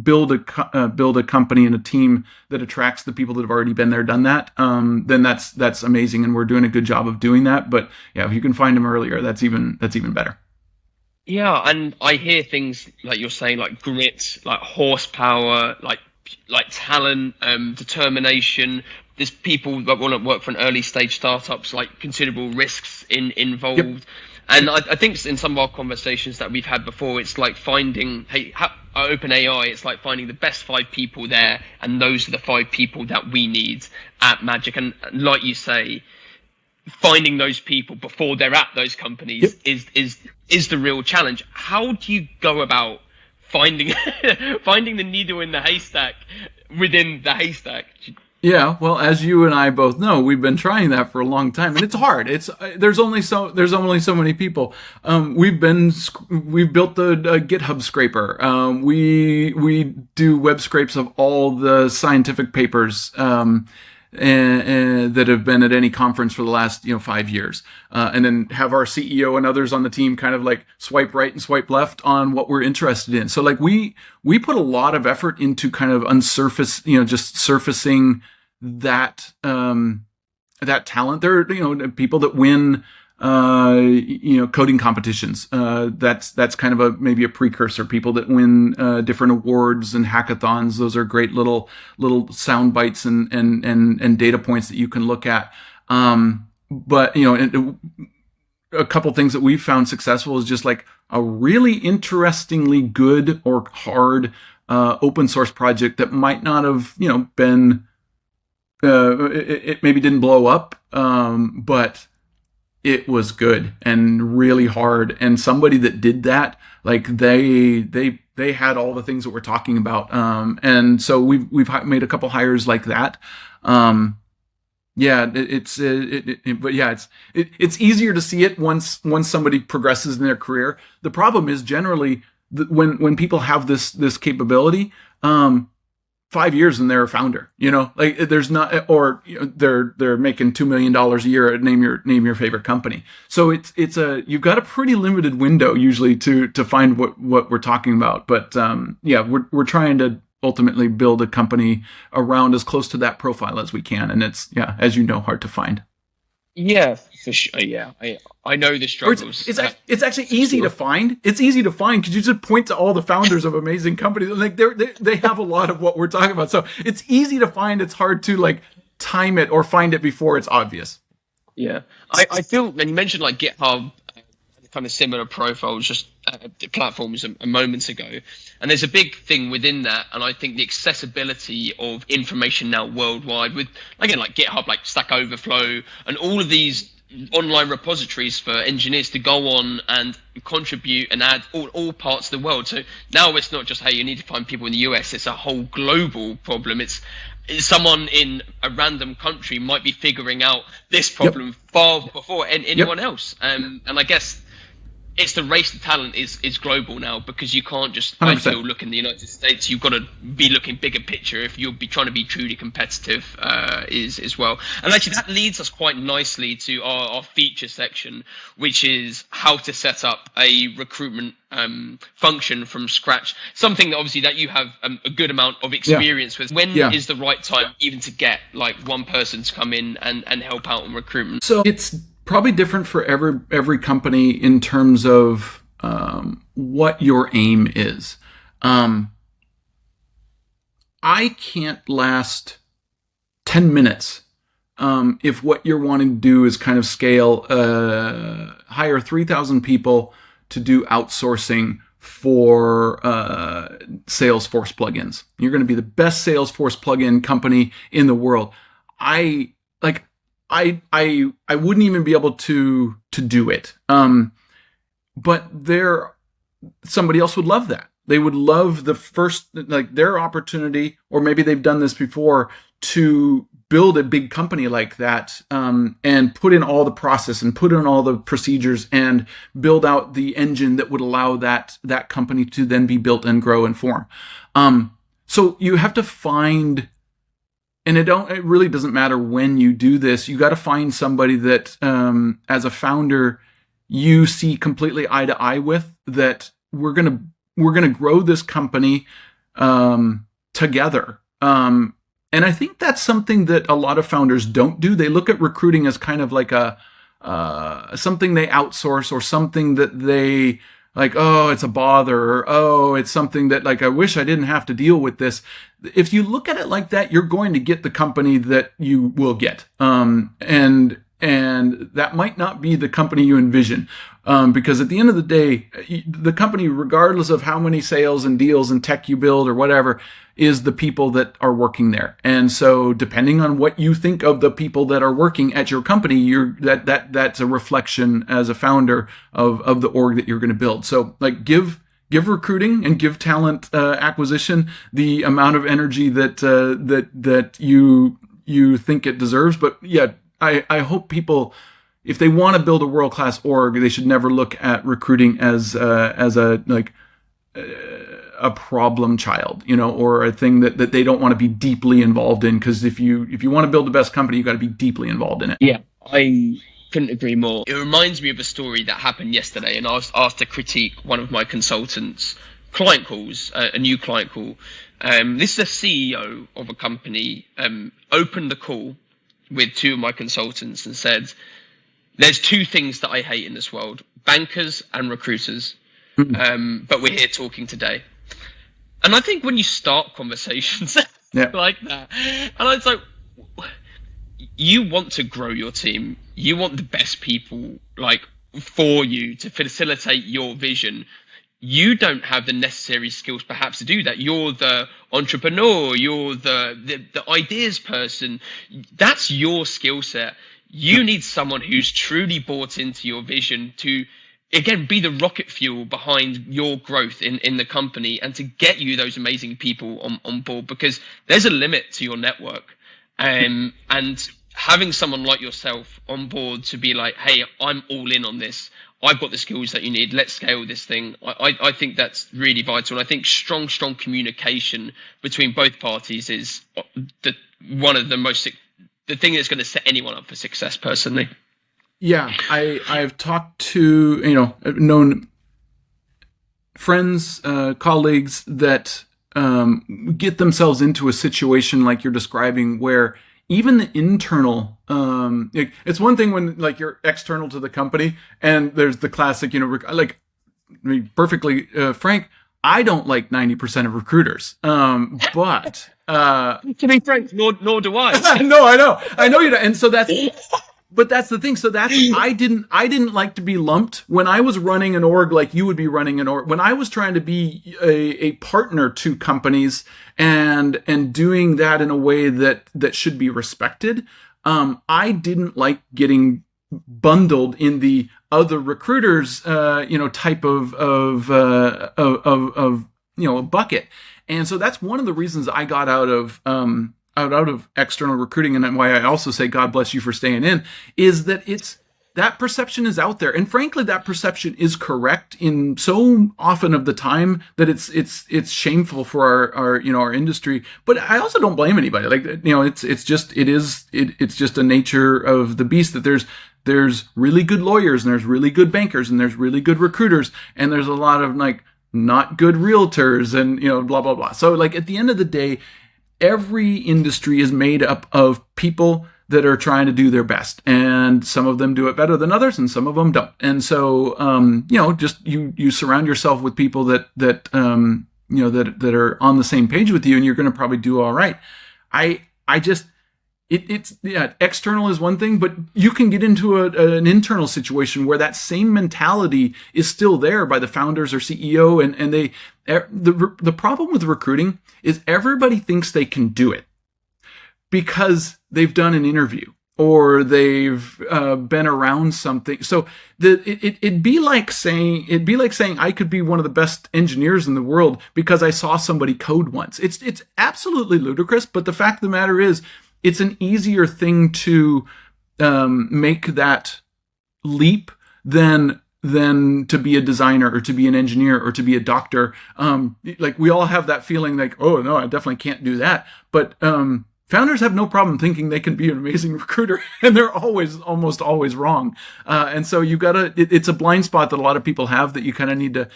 build a company and a team that attracts the people that have already been there, done that, then that's amazing, and we're doing a good job of doing that. But if you can find them earlier, that's even better. Yeah, and I hear things like you're saying, like grit, like horsepower, like talent, determination. There's people that want to work for an early stage startups, like considerable risks involved. Yep. And I think in some of our conversations that we've had before, it's like finding, OpenAI, it's like finding the best 5 people there, and those are the 5 people that we need at Magic. And like you say, finding those people before they're at those companies is the real challenge. How do you go about finding the needle in the haystack within the haystack? Yeah, well, as you and I both know, we've been trying that for a long time, and it's hard. There's only so many people. We've built the GitHub scraper. We do web scrapes of all the scientific papers and that have been at any conference for the last 5 years, and then have our CEO and others on the team kind of like swipe right and swipe left on what we're interested in. So like we put a lot of effort into kind of just surfacing that talent. There are people that win coding competitions. That's kind of maybe a precursor. People that win different awards and hackathons. Those are great little sound bites and data points that you can look at. But a couple things that we've found successful is just like a really interestingly good or hard open source project that might not have been it maybe didn't blow up, but it was good and really hard. And somebody that did that, like they had all the things that we're talking about. And so we've made a couple hires like that. It's easier to see it once somebody progresses in their career. The problem is generally when people have this capability, 5 years and they're a founder, like there's not, or they're making $2 million a year at name your favorite company. So you've got a pretty limited window usually to find what we're talking about. But we're trying to ultimately build a company around as close to that profile as we can, and it's as hard to find. Yeah, for sure. Yeah, I know the struggles. It's actually easy to find. It's easy to find because you just point to all the founders of amazing companies. Like they have a lot of what we're talking about. So it's easy to find. It's hard to like time it or find it before it's obvious. Yeah, I feel, and you mentioned like GitHub, kind of similar profiles, just platforms a moments ago, and there's a big thing within that, and I think the accessibility of information now worldwide, with again like GitHub, like Stack Overflow, and all of these online repositories for engineers to go on and contribute and add all parts of the world. So now it's not just, hey, you need to find people in the US, it's a whole global problem. It's someone in a random country might be figuring out this problem far before anyone else. And I guess it's the race to talent is global now, because you can't just, I feel, look in the United States. You've got to be looking bigger picture if you'll be trying to be truly competitive as well. And actually that leads us quite nicely to our feature section, which is how to set up a recruitment function from scratch. Something that obviously that you have a good amount of experience with. When is the right time even to get like one person to come in and help out on recruitment? So it's probably different for every company in terms of what your aim is. I can't last 10 minutes if what you're wanting to do is kind of scale, hire 3,000 people to do outsourcing for Salesforce plugins. You're going to be the best Salesforce plugin company in the world. I wouldn't even be able to do it. But somebody else would love that. They would love the first, like their opportunity, or maybe they've done this before, to build a big company like that, and put in all the process and put in all the procedures and build out the engine that would allow that company to then be built and grow and form. So you have to find, and it really doesn't matter when you do this, you got to find somebody that, as a founder, you see completely eye to eye with, that we're going to grow this company together. And I think that's something that a lot of founders don't do. They look at recruiting as kind of like something they outsource, or something that they like, oh, it's a bother, or oh, it's something that like, I wish I didn't have to deal with this. If you look at it like that, you're going to get the company that you will get. And that might not be the company you envision, because at the end of the day, the company, regardless of how many sales and deals and tech you build or whatever, is the people that are working there. And so depending on what you think of the people that are working at your company, that's a reflection as a founder of the org that you're going to build. So like give recruiting and give talent acquisition the amount of energy that you think it deserves. But yeah, I hope people, if they want to build a world-class org, they should never look at recruiting as a problem child, or a thing that they don't want to be deeply involved in. Because if you want to build the best company, you got to be deeply involved in it. Yeah, I couldn't agree more. It reminds me of a story that happened yesterday, and I was asked to critique one of my consultants' client calls, a new client call. This is a CEO of a company, opened the call with two of my consultants and said, there's two things that I hate in this world: bankers and recruiters. But we're here talking today. And I think when you start conversations like that, and it's like, you want to grow your team, you want the best people like for you to facilitate your vision. You don't have the necessary skills perhaps to do that. You're the entrepreneur, you're the ideas person. That's your skill set. You need someone who's truly bought into your vision to, again, be the rocket fuel behind your growth in the company, and to get you those amazing people on board, because there's a limit to your network. And having someone like yourself on board to be like, hey, I'm all in on this. I've got the skills that you need. Let's scale this thing. I think that's really vital. And I think strong communication between both parties is one of the thing that's going to set anyone up for success, personally. Yeah, I've talked to, known friends, colleagues that get themselves into a situation like you're describing, where even the internal, it's one thing when like you're external to the company and there's the classic, perfectly frank, I don't like 90% of recruiters. But to be frank, nor do I. No, I know you don't. And so but that's the thing. So I didn't like to be lumped when I was running an org like you would be running an org. When I was trying to be a partner to companies and doing that in a way that should be respected, I didn't like getting bundled in the other recruiters, type of a bucket. And so that's one of the reasons I got out of external recruiting, and why I also say God bless you for staying in, is that that perception is out there, and frankly, that perception is correct in so often of the time that it's shameful for our industry. But I also don't blame anybody. It's just a nature of the beast that there's really good lawyers, and there's really good bankers, and there's really good recruiters, and there's a lot of not good realtors, and blah blah blah. So at the end of the day, every industry is made up of people that are trying to do their best, and some of them do it better than others, and some of them don't. And so, just you surround yourself with people that are on the same page with you, and you're going to probably do all right. External is one thing, but you can get into an internal situation where that same mentality is still there by the founders or CEO, and the problem with recruiting is everybody thinks they can do it because they've done an interview or they've been around something. So it'd be like saying I could be one of the best engineers in the world because I saw somebody code once. It's absolutely ludicrous, but the fact of the matter is, it's an easier thing to make that leap than to be a designer or to be an engineer or to be a doctor. Like we all have that feeling like, oh no, I definitely can't do that. But founders have no problem thinking they can be an amazing recruiter, and they're almost always wrong. And so it's a blind spot that a lot of people have that you kind of need to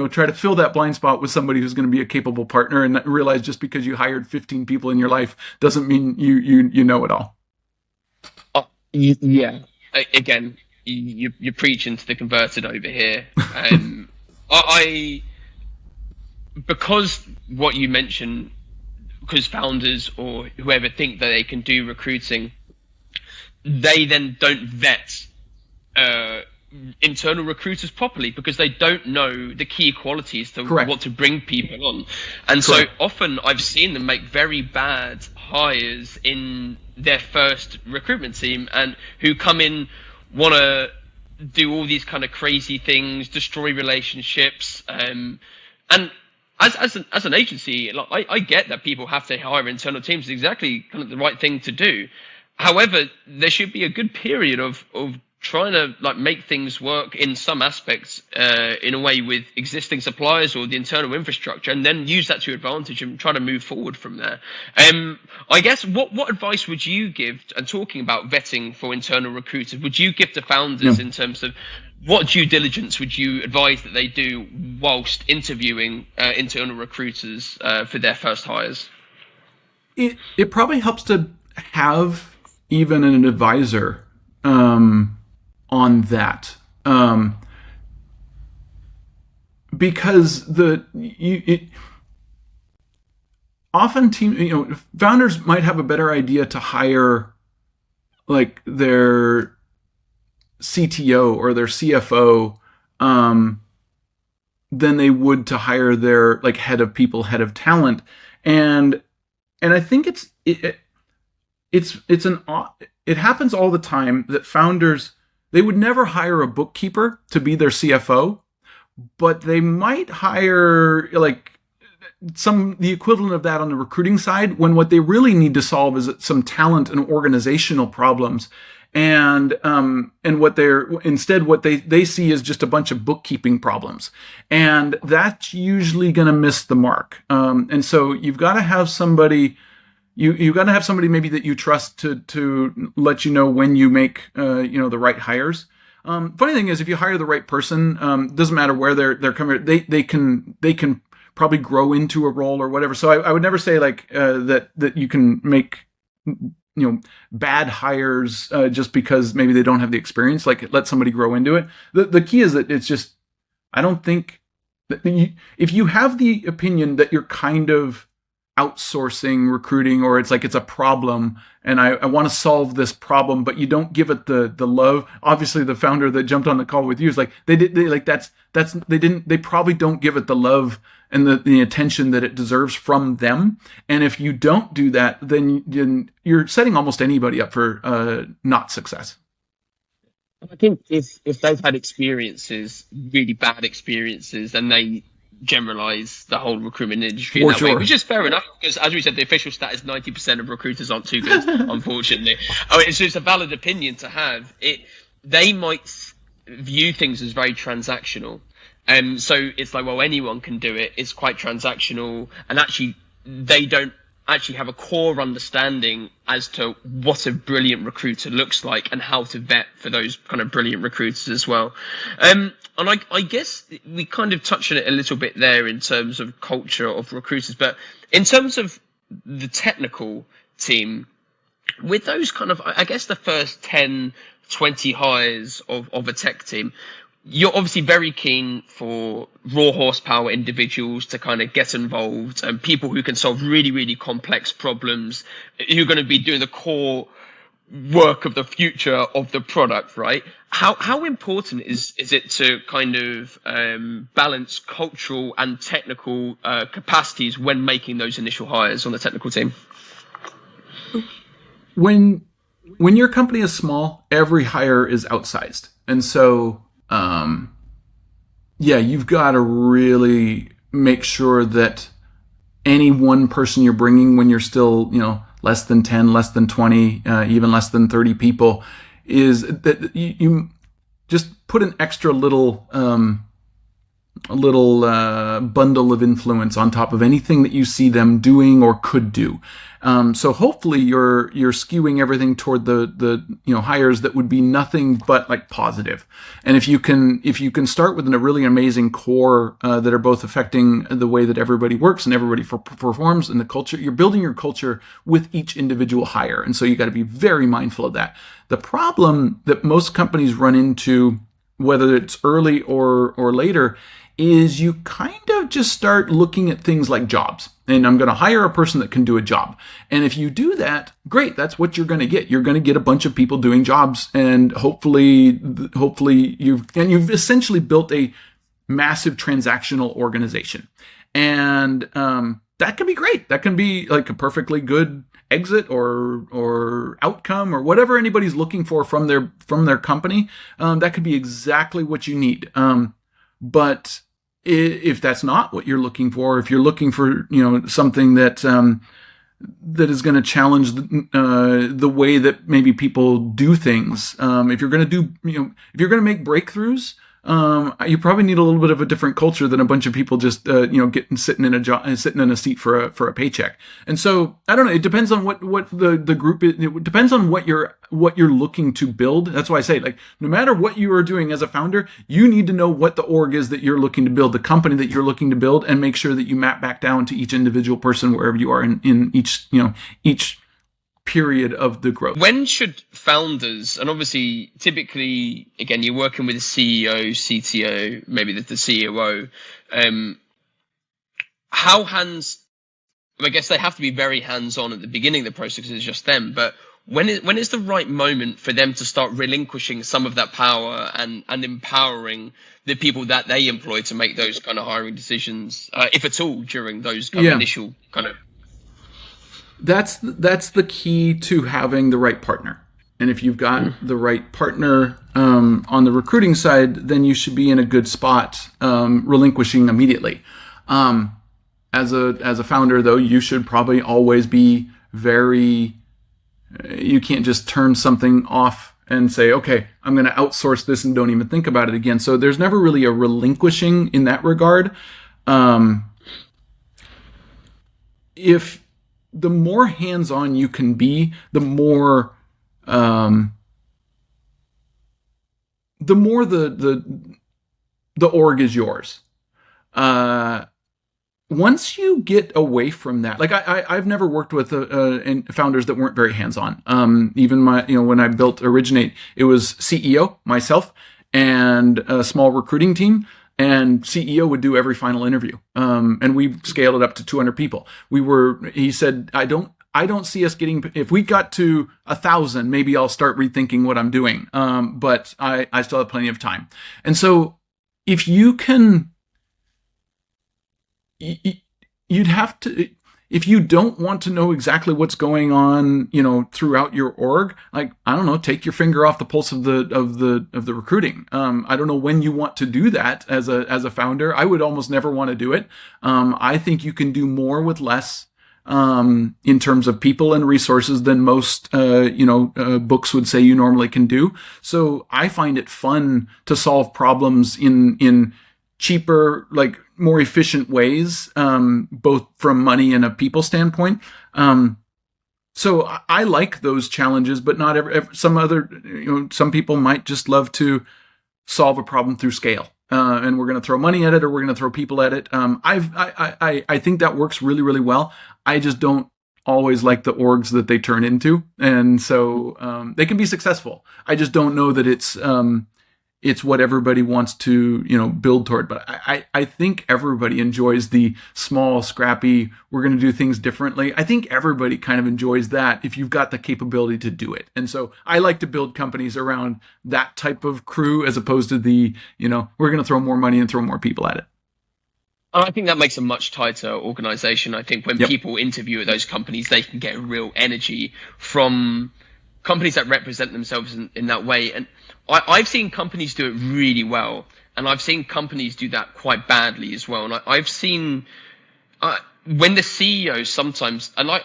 try to fill that blind spot with somebody who's going to be a capable partner, and realize just because you hired 15 people in your life doesn't mean you know it all. Yeah. Again, you're preaching to the converted over here. Because what you mentioned, because founders or whoever think that they can do recruiting, they then don't vet internal recruiters properly because they don't know the key qualities to Correct. what to bring people on. And Correct. So often I've seen them make very bad hires in their first recruitment team, and who come in, want to do all these kind of crazy things, destroy relationships, and as an agency, like, I get that people have to hire internal teams. It's exactly kind of the right thing to do. However, there should be a good period of trying to like make things work in some aspects in a way with existing suppliers or the internal infrastructure, and then use that to your advantage and try to move forward from there. I guess what advice would you give, and talking about vetting for internal recruiters, would you give to founders in terms of what due diligence would you advise that they do whilst interviewing internal recruiters for their first hires? It probably helps to have even an advisor on that, because often founders might have a better idea to hire like their CTO or their CFO than they would to hire their like head of people, head of talent, and I think it happens all the time that founders, they would never hire a bookkeeper to be their CFO, but they might hire like the equivalent of that on the recruiting side, when what they really need to solve is some talent and organizational problems. And what they see is just a bunch of bookkeeping problems, and that's usually going to miss the mark. And so you've got to have somebody. You've got to have somebody maybe that you trust to let you know when you make the right hires. Funny thing is, if you hire the right person, doesn't matter where they're coming. They can probably grow into a role or whatever. So I would never say like that you can make bad hires just because maybe they don't have the experience. Like, let somebody grow into it. The key is that it's just, I don't think that if you have the opinion that you're kind of outsourcing recruiting, or it's a problem and I want to solve this problem, but you don't give it the love. Obviously the founder that jumped on the call with you is like, they probably don't give it the love and the attention that it deserves from them. And if you don't do that, then you're setting almost anybody up for not success. I think if they've had experiences, really bad experiences, and they generalize the whole recruitment industry in that way, which is fair enough, because as we said, the official stat is 90% of recruiters aren't too good, unfortunately. It's just a valid opinion to have. They might view things as very transactional. So it's like, well, anyone can do it. It's quite transactional, and actually they don't actually have a core understanding as to what a brilliant recruiter looks like and how to vet for those kind of brilliant recruiters as well. And I guess we kind of touched on it a little bit there in terms of culture of recruiters, but in terms of the technical team, With those kind of, I guess, the first 10, 20 hires of a tech team, you're obviously very keen for raw horsepower individuals to kind of get involved, and people who can solve really, really complex problems, who are going to be doing the core work of the future of the product, right? How important is it to kind of balance cultural and technical capacities when making those initial hires on the technical team? When your company is small, every hire is outsized, and so you've got to really make sure that any one person you're bringing when you're still, less than 10, less than 20, even less than 30 people, is that you just put an extra little bundle of influence on top of anything that you see them doing or could do. So hopefully you're skewing everything toward the hires that would be nothing but like positive. And if you can start with a really amazing core that are both affecting the way that everybody works and everybody performs in the culture, you're building your culture with each individual hire. And so you got to be very mindful of that. The problem that most companies run into, whether it's early or later, is you kind of just start looking at things like jobs. And I'm going to hire a person that can do a job. And if you do that, great, that's what you're going to get. You're going to get a bunch of people doing jobs, and hopefully you've essentially built a massive transactional organization. And that can be great. That can be like a perfectly good exit or outcome or whatever anybody's looking for from their company. That could be exactly what you need. But if that's not what you're looking for, if you're looking for something that is going to challenge the way that maybe people do things, if you're going to make breakthroughs, you probably need a little bit of a different culture than a bunch of people just sitting in a seat for a paycheck. And so I don't know. It depends on what the group is. It depends on what you're looking to build. That's why I say, like, no matter what you are doing as a founder, you need to know what the org is that you're looking to build, the company that you're looking to build, and make sure that you map back down to each individual person wherever you are in each period of the growth. When should founders, and obviously typically, again, you're working with a CEO, CTO, maybe the COO, I guess they have to be very hands-on at the beginning of the process because it's just them, but when is the right moment for them to start relinquishing some of that power and empowering the people that they employ to make those kind of hiring decisions, if at all, during those kind of initial kind of... That's the key to having the right partner. And if you've got the right partner on the recruiting side, then you should be in a good spot, relinquishing immediately. As a founder, though, you should probably always be you can't just turn something off and say, okay, I'm going to outsource this and don't even think about it again. So there's never really a relinquishing in that regard. If the more hands-on you can be, the more the org is yours. Once you get away from that, like I've never worked with founders that weren't very hands-on. Even when I built Originate, it was CEO, myself, and a small recruiting team. And CEO would do every final interview. And we scaled it up to 200 people. He said, I don't see us getting, if we got to 1,000, maybe I'll start rethinking what I'm doing. But I still have plenty of time. And so if you can, you'd have to, if you don't want to know exactly what's going on, throughout your org, like, I don't know, take your finger off the pulse of the recruiting. I don't know when you want to do that as a founder. I would almost never want to do it. I think you can do more with less, in terms of people and resources than most, books would say you normally can do. So I find it fun to solve problems in cheaper, like, more efficient ways, both from money and a people standpoint. So I like those challenges, but not some people might just love to solve a problem through scale. And we're going to throw money at it, or we're going to throw people at it. I think that works really, really well. I just don't always like the orgs that they turn into, and so they can be successful. I just don't know that it's what everybody wants to, build toward. But I think everybody enjoys the small, scrappy, we're going to do things differently. I think everybody kind of enjoys that if you've got the capability to do it. And so I like to build companies around that type of crew as opposed to the, we're going to throw more money and throw more people at it. I think that makes a much tighter organization. I think when people interview at those companies, they can get real energy from companies that represent themselves in that way. And I've seen companies do it really well, and I've seen companies do that quite badly as well. And I've seen when the CEOs sometimes, and I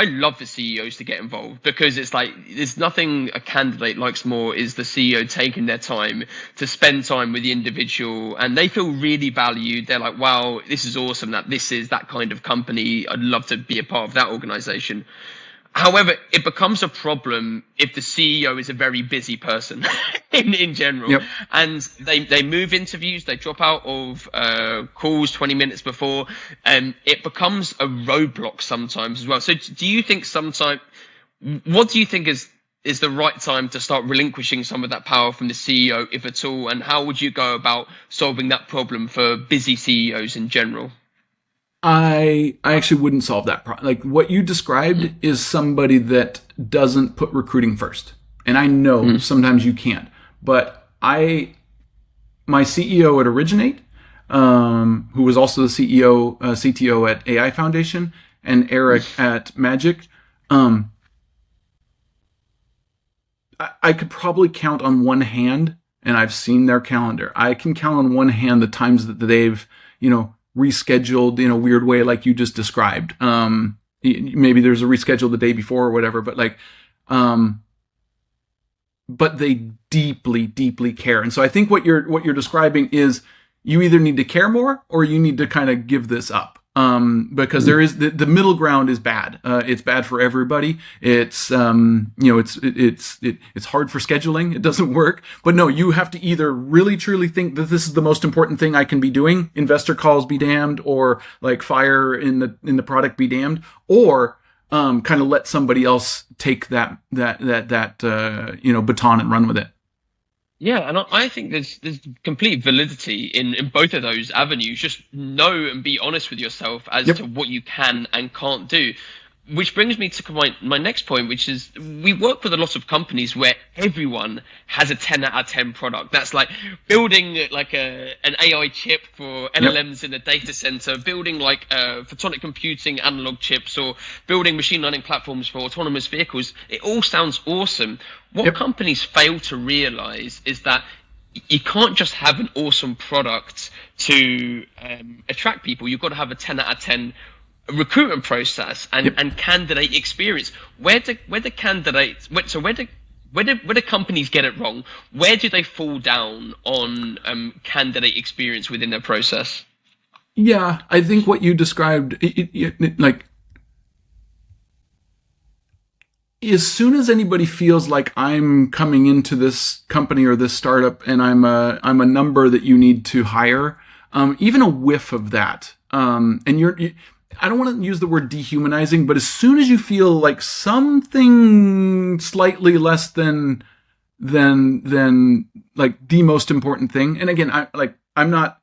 love the CEOs to get involved, because it's like there's nothing a candidate likes more is the CEO taking their time to spend time with the individual, and they feel really valued. They're like, wow, this is awesome that this is that kind of company. I'd love to be a part of that organization. However, it becomes a problem if the CEO is a very busy person in general, and they move interviews, they drop out of calls 20 minutes before, and it becomes a roadblock sometimes as well. So do you think what do you think is the right time to start relinquishing some of that power from the CEO, if at all, and how would you go about solving that problem for busy CEOs in general? I actually wouldn't solve that problem. Like what you described is somebody that doesn't put recruiting first. And I know sometimes you can't, but my CEO at Originate, who was also the CTO at AI Foundation, and Eric at Magic, I could probably count on one hand, and I've seen their calendar. I can count on one hand the times that they've, rescheduled in a weird way, like you just described. Maybe there's a reschedule the day before or whatever, but but they deeply, deeply care. And so I think what you're describing is you either need to care more or you need to kind of give this up. Because there is the middle ground is bad. It's bad for everybody. It's it's hard for scheduling. It doesn't work. But no, you have to either really truly think that this is the most important thing I can be doing. Investor calls be damned, or like fire in the product be damned, or kind of let somebody else take that baton and run with it. Yeah, and I think there's complete validity in both of those avenues. Just know and be honest with yourself as to what you can and can't do. Which brings me to my next point, which is we work with a lot of companies where everyone has a 10 out of 10 product. That's like building like an AI chip for LLMs in a data center, building like photonic computing analog chips, or building machine learning platforms for autonomous vehicles. It all sounds awesome. What companies fail to realize is that you can't just have an awesome product to attract people. You've got to have a 10 out of 10 recruitment process and candidate experience. Where do companies get it wrong? Where do they fall down on candidate experience within their process? Yeah, I think what you described, like, as soon as anybody feels like I'm coming into this company or this startup and I'm a number that you need to hire, even a whiff of that, and I don't want to use the word dehumanizing, but as soon as you feel like something slightly less than like the most important thing, and again, I'm not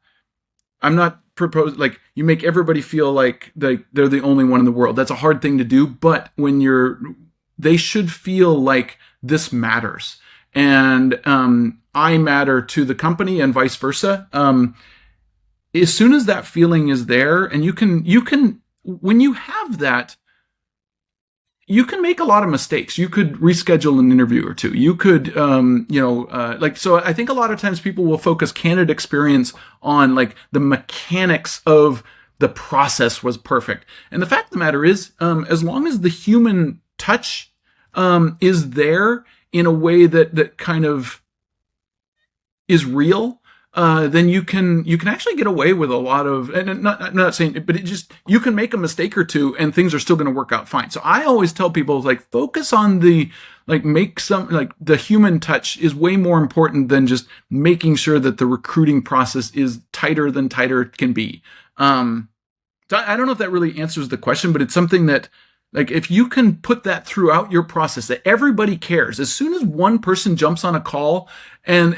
proposing like you make everybody feel like they're the only one in the world. That's a hard thing to do, but they should feel like this matters, and I matter to the company, and vice versa. As soon as that feeling is there, and you can, when you have that, you can make a lot of mistakes. You could reschedule an interview or two. You could, so I think a lot of times people will focus candidate experience on like the mechanics of the process was perfect. And the fact of the matter is, as long as the human touch is there in a way that kind of is real, then you can actually get away with a lot of, and I'm not saying, but you can make a mistake or two and things are still going to work out fine. So I always tell people, like, focus on the human touch is way more important than just making sure that the recruiting process is tighter than tighter can be. So I don't know if that really answers the question, but it's something that Like if you can put that throughout your process, that everybody cares. As soon as one person jumps on a call and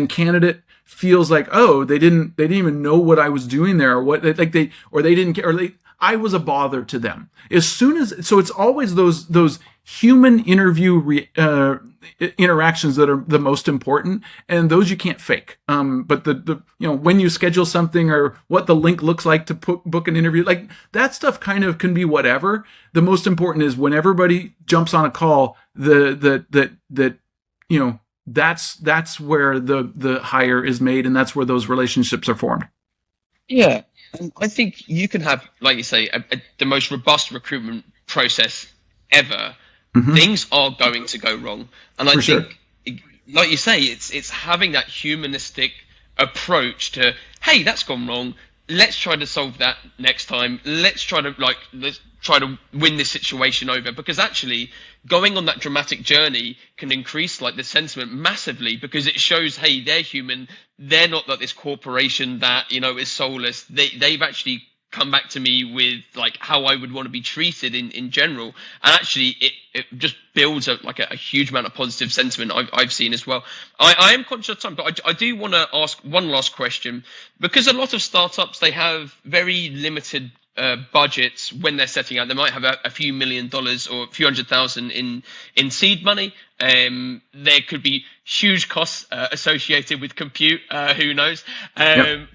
candidate feels like, oh, they didn't even know what I was doing there, or what, like they didn't care, or I was a bother to them. So it's always those human interactions that are the most important, and those you can't fake. But the when you schedule something, or what the link looks like to book an interview, like that stuff kind of can be whatever. The most important is when everybody jumps on a call, that's where the hire is made, and that's where those relationships are formed. Yeah, and I think you can have, like you say, the most robust recruitment process ever. Mm-hmm. Things are going to go wrong, and I think, sure, like you say, it's having that humanistic approach to, hey, that's gone wrong. Let's try to solve that next time. Let's try to win this situation over, because actually going on that dramatic journey can increase like the sentiment massively, because it shows, hey, they're human. They're not like this corporation that, is soulless. They've actually come back to me with like how I would want to be treated in general. And actually it just builds a huge amount of positive sentiment I've seen as well. I am conscious of time, but I do want to ask one last question, because a lot of startups, they have very limited budgets when they're setting out. They might have a few $1 million or a few $100,000 in seed money. There could be huge costs associated with compute. Who knows? Yep.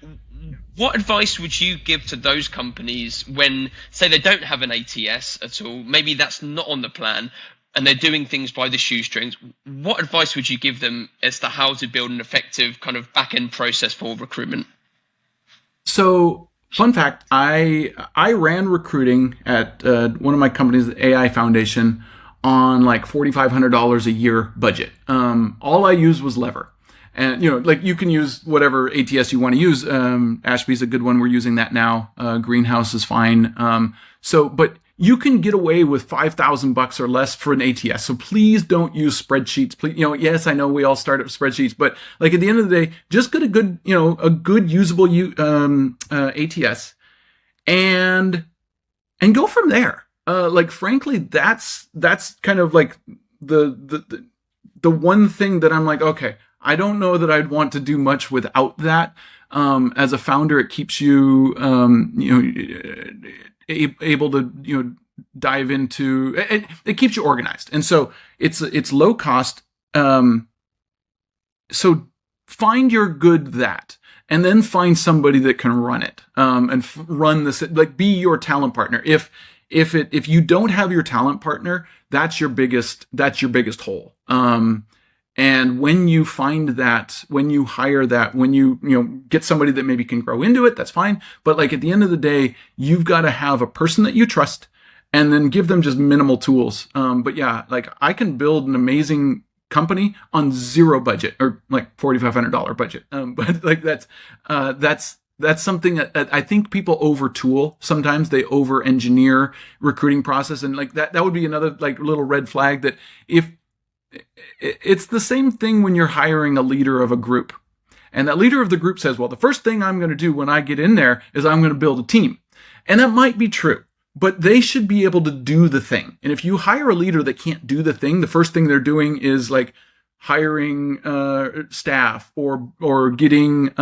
What advice would you give to those companies when, say, they don't have an ATS at all? Maybe that's not on the plan, and they're doing things by the shoestrings. What advice would you give them as to how to build an effective kind of back-end process for recruitment? So, fun fact, I ran recruiting at one of my companies, the AI Foundation, on like $4,500 a year budget. All I used was Lever. And, you can use whatever ATS you want to use. Ashby's a good one. We're using that now. Greenhouse is fine. But you can get away with $5,000 or less for an ATS. So please don't use spreadsheets. Please, yes, I know we all start at spreadsheets, but like at the end of the day, just get a good usable ATS and go from there. Frankly, that's kind of like the one thing that I'm like, okay, I don't know that I'd want to do much without that. As a founder, it keeps you, able to, dive into it. It keeps you organized, and so it's low cost. So find your good that, and then find somebody that can run it, and run this. Like, be your talent partner. If you don't have your talent partner, that's your biggest hole. And when you find that, when you hire that, when you get somebody that maybe can grow into it, that's fine. But like at the end of the day, you've got to have a person that you trust, and then give them just minimal tools. But yeah, like I can build an amazing company on zero budget, or like $4,500 budget. But like that's something that I think people over tool. Sometimes they over engineer recruiting process, and like that would be another like little red flag. That if it's the same thing when you're hiring a leader of a group, and that leader of the group says, well, the first thing I'm going to do when I get in there is I'm going to build a team. And that might be true, but they should be able to do the thing. And if you hire a leader that can't do the thing, the first thing they're doing is like hiring staff or getting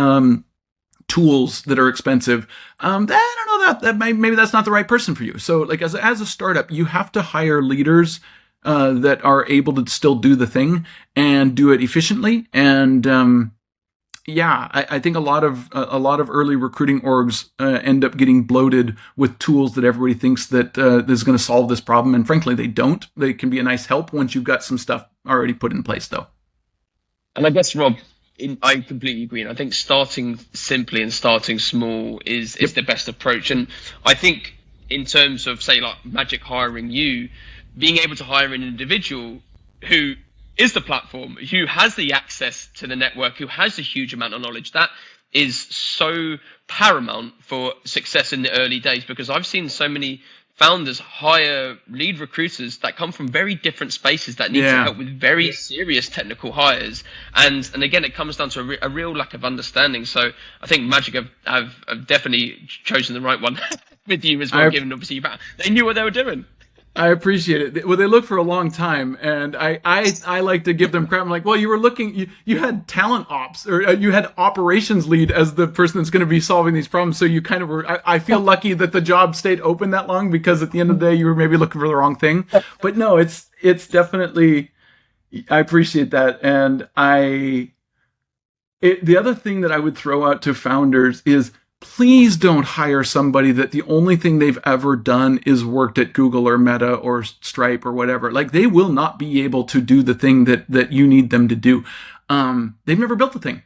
tools that are expensive. I don't know that maybe that's not the right person for you. So like as a startup, you have to hire leaders that are able to still do the thing and do it efficiently. And I think a lot of early recruiting orgs end up getting bloated with tools that everybody thinks that is going to solve this problem, and frankly, they don't. They can be a nice help once you've got some stuff already put in place, though. And I guess, Rob, I completely agree. And I think starting simply and starting small is the best approach. And I think in terms of, say, like Magic hiring you, being able to hire an individual who is the platform, who has the access to the network, who has a huge amount of knowledge, that is so paramount for success in the early days. Because I've seen so many founders hire lead recruiters that come from very different spaces that need to help with very serious technical hires. And again, it comes down to a real lack of understanding. So I think Magic have definitely chosen the right one with you as well, given obviously they knew what they were doing. I appreciate it. Well, they look for a long time, and I like to give them crap. I'm like, well, you were looking, you had talent ops, or you had operations lead as the person that's going to be solving these problems. So you kind of were, I feel lucky that the job stayed open that long, because at the end of the day, you were maybe looking for the wrong thing. But no, it's definitely, I appreciate that. And the other thing that I would throw out to founders is, please don't hire somebody that the only thing they've ever done is worked at Google or Meta or Stripe or whatever. Like, they will not be able to do the thing that you need them to do. They've never built a thing.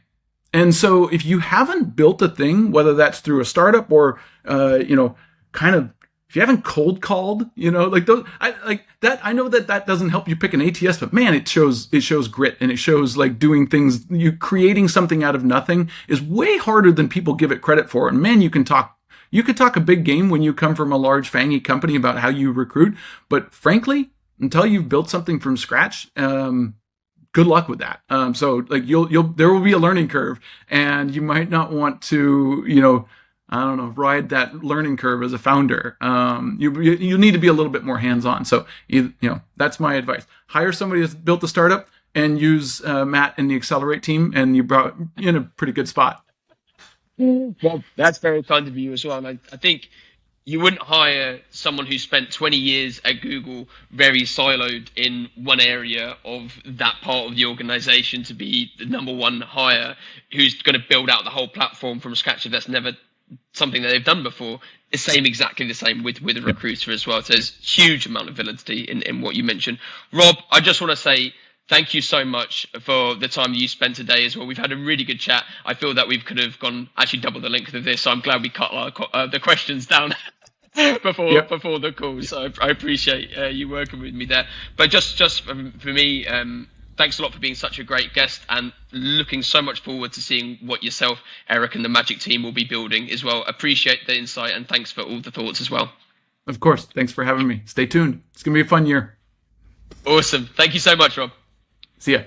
And so if you haven't built a thing, whether that's through a startup or, kind of, if you haven't cold called, like those, I know that doesn't help you pick an ATS, but man, it shows grit, and it shows like doing things, you creating something out of nothing is way harder than people give it credit for. And man, you could talk a big game when you come from a large fangy company about how you recruit. But frankly, until you've built something from scratch, good luck with that. So like there will be a learning curve, and you might not want to, I don't know, ride that learning curve as a founder. You need to be a little bit more hands-on. So, that's my advice. Hire somebody that's built a startup, and use Matt and the Acceler8 team, and you brought in a pretty good spot. Well, that's very kind of you as well. And I think you wouldn't hire someone who spent 20 years at Google, very siloed in one area of that part of the organization, to be the number one hire who's going to build out the whole platform from scratch if that's never something that they've done before. It's exactly the same with a recruiter as well. So there's huge amount of validity in what you mentioned. Rob, I just want to say thank you so much for the time you spent today as well. We've had a really good chat. I feel that we could have gone actually double the length of this, so I'm glad we cut the questions down before the call. So I appreciate you working with me there. But just for me, thanks a lot for being such a great guest, and looking so much forward to seeing what yourself, Eric, and the Magic team will be building as well. Appreciate the insight, and thanks for all the thoughts as well. Of course. Thanks for having me. Stay tuned. It's going to be a fun year. Awesome. Thank you so much, Rob. See ya.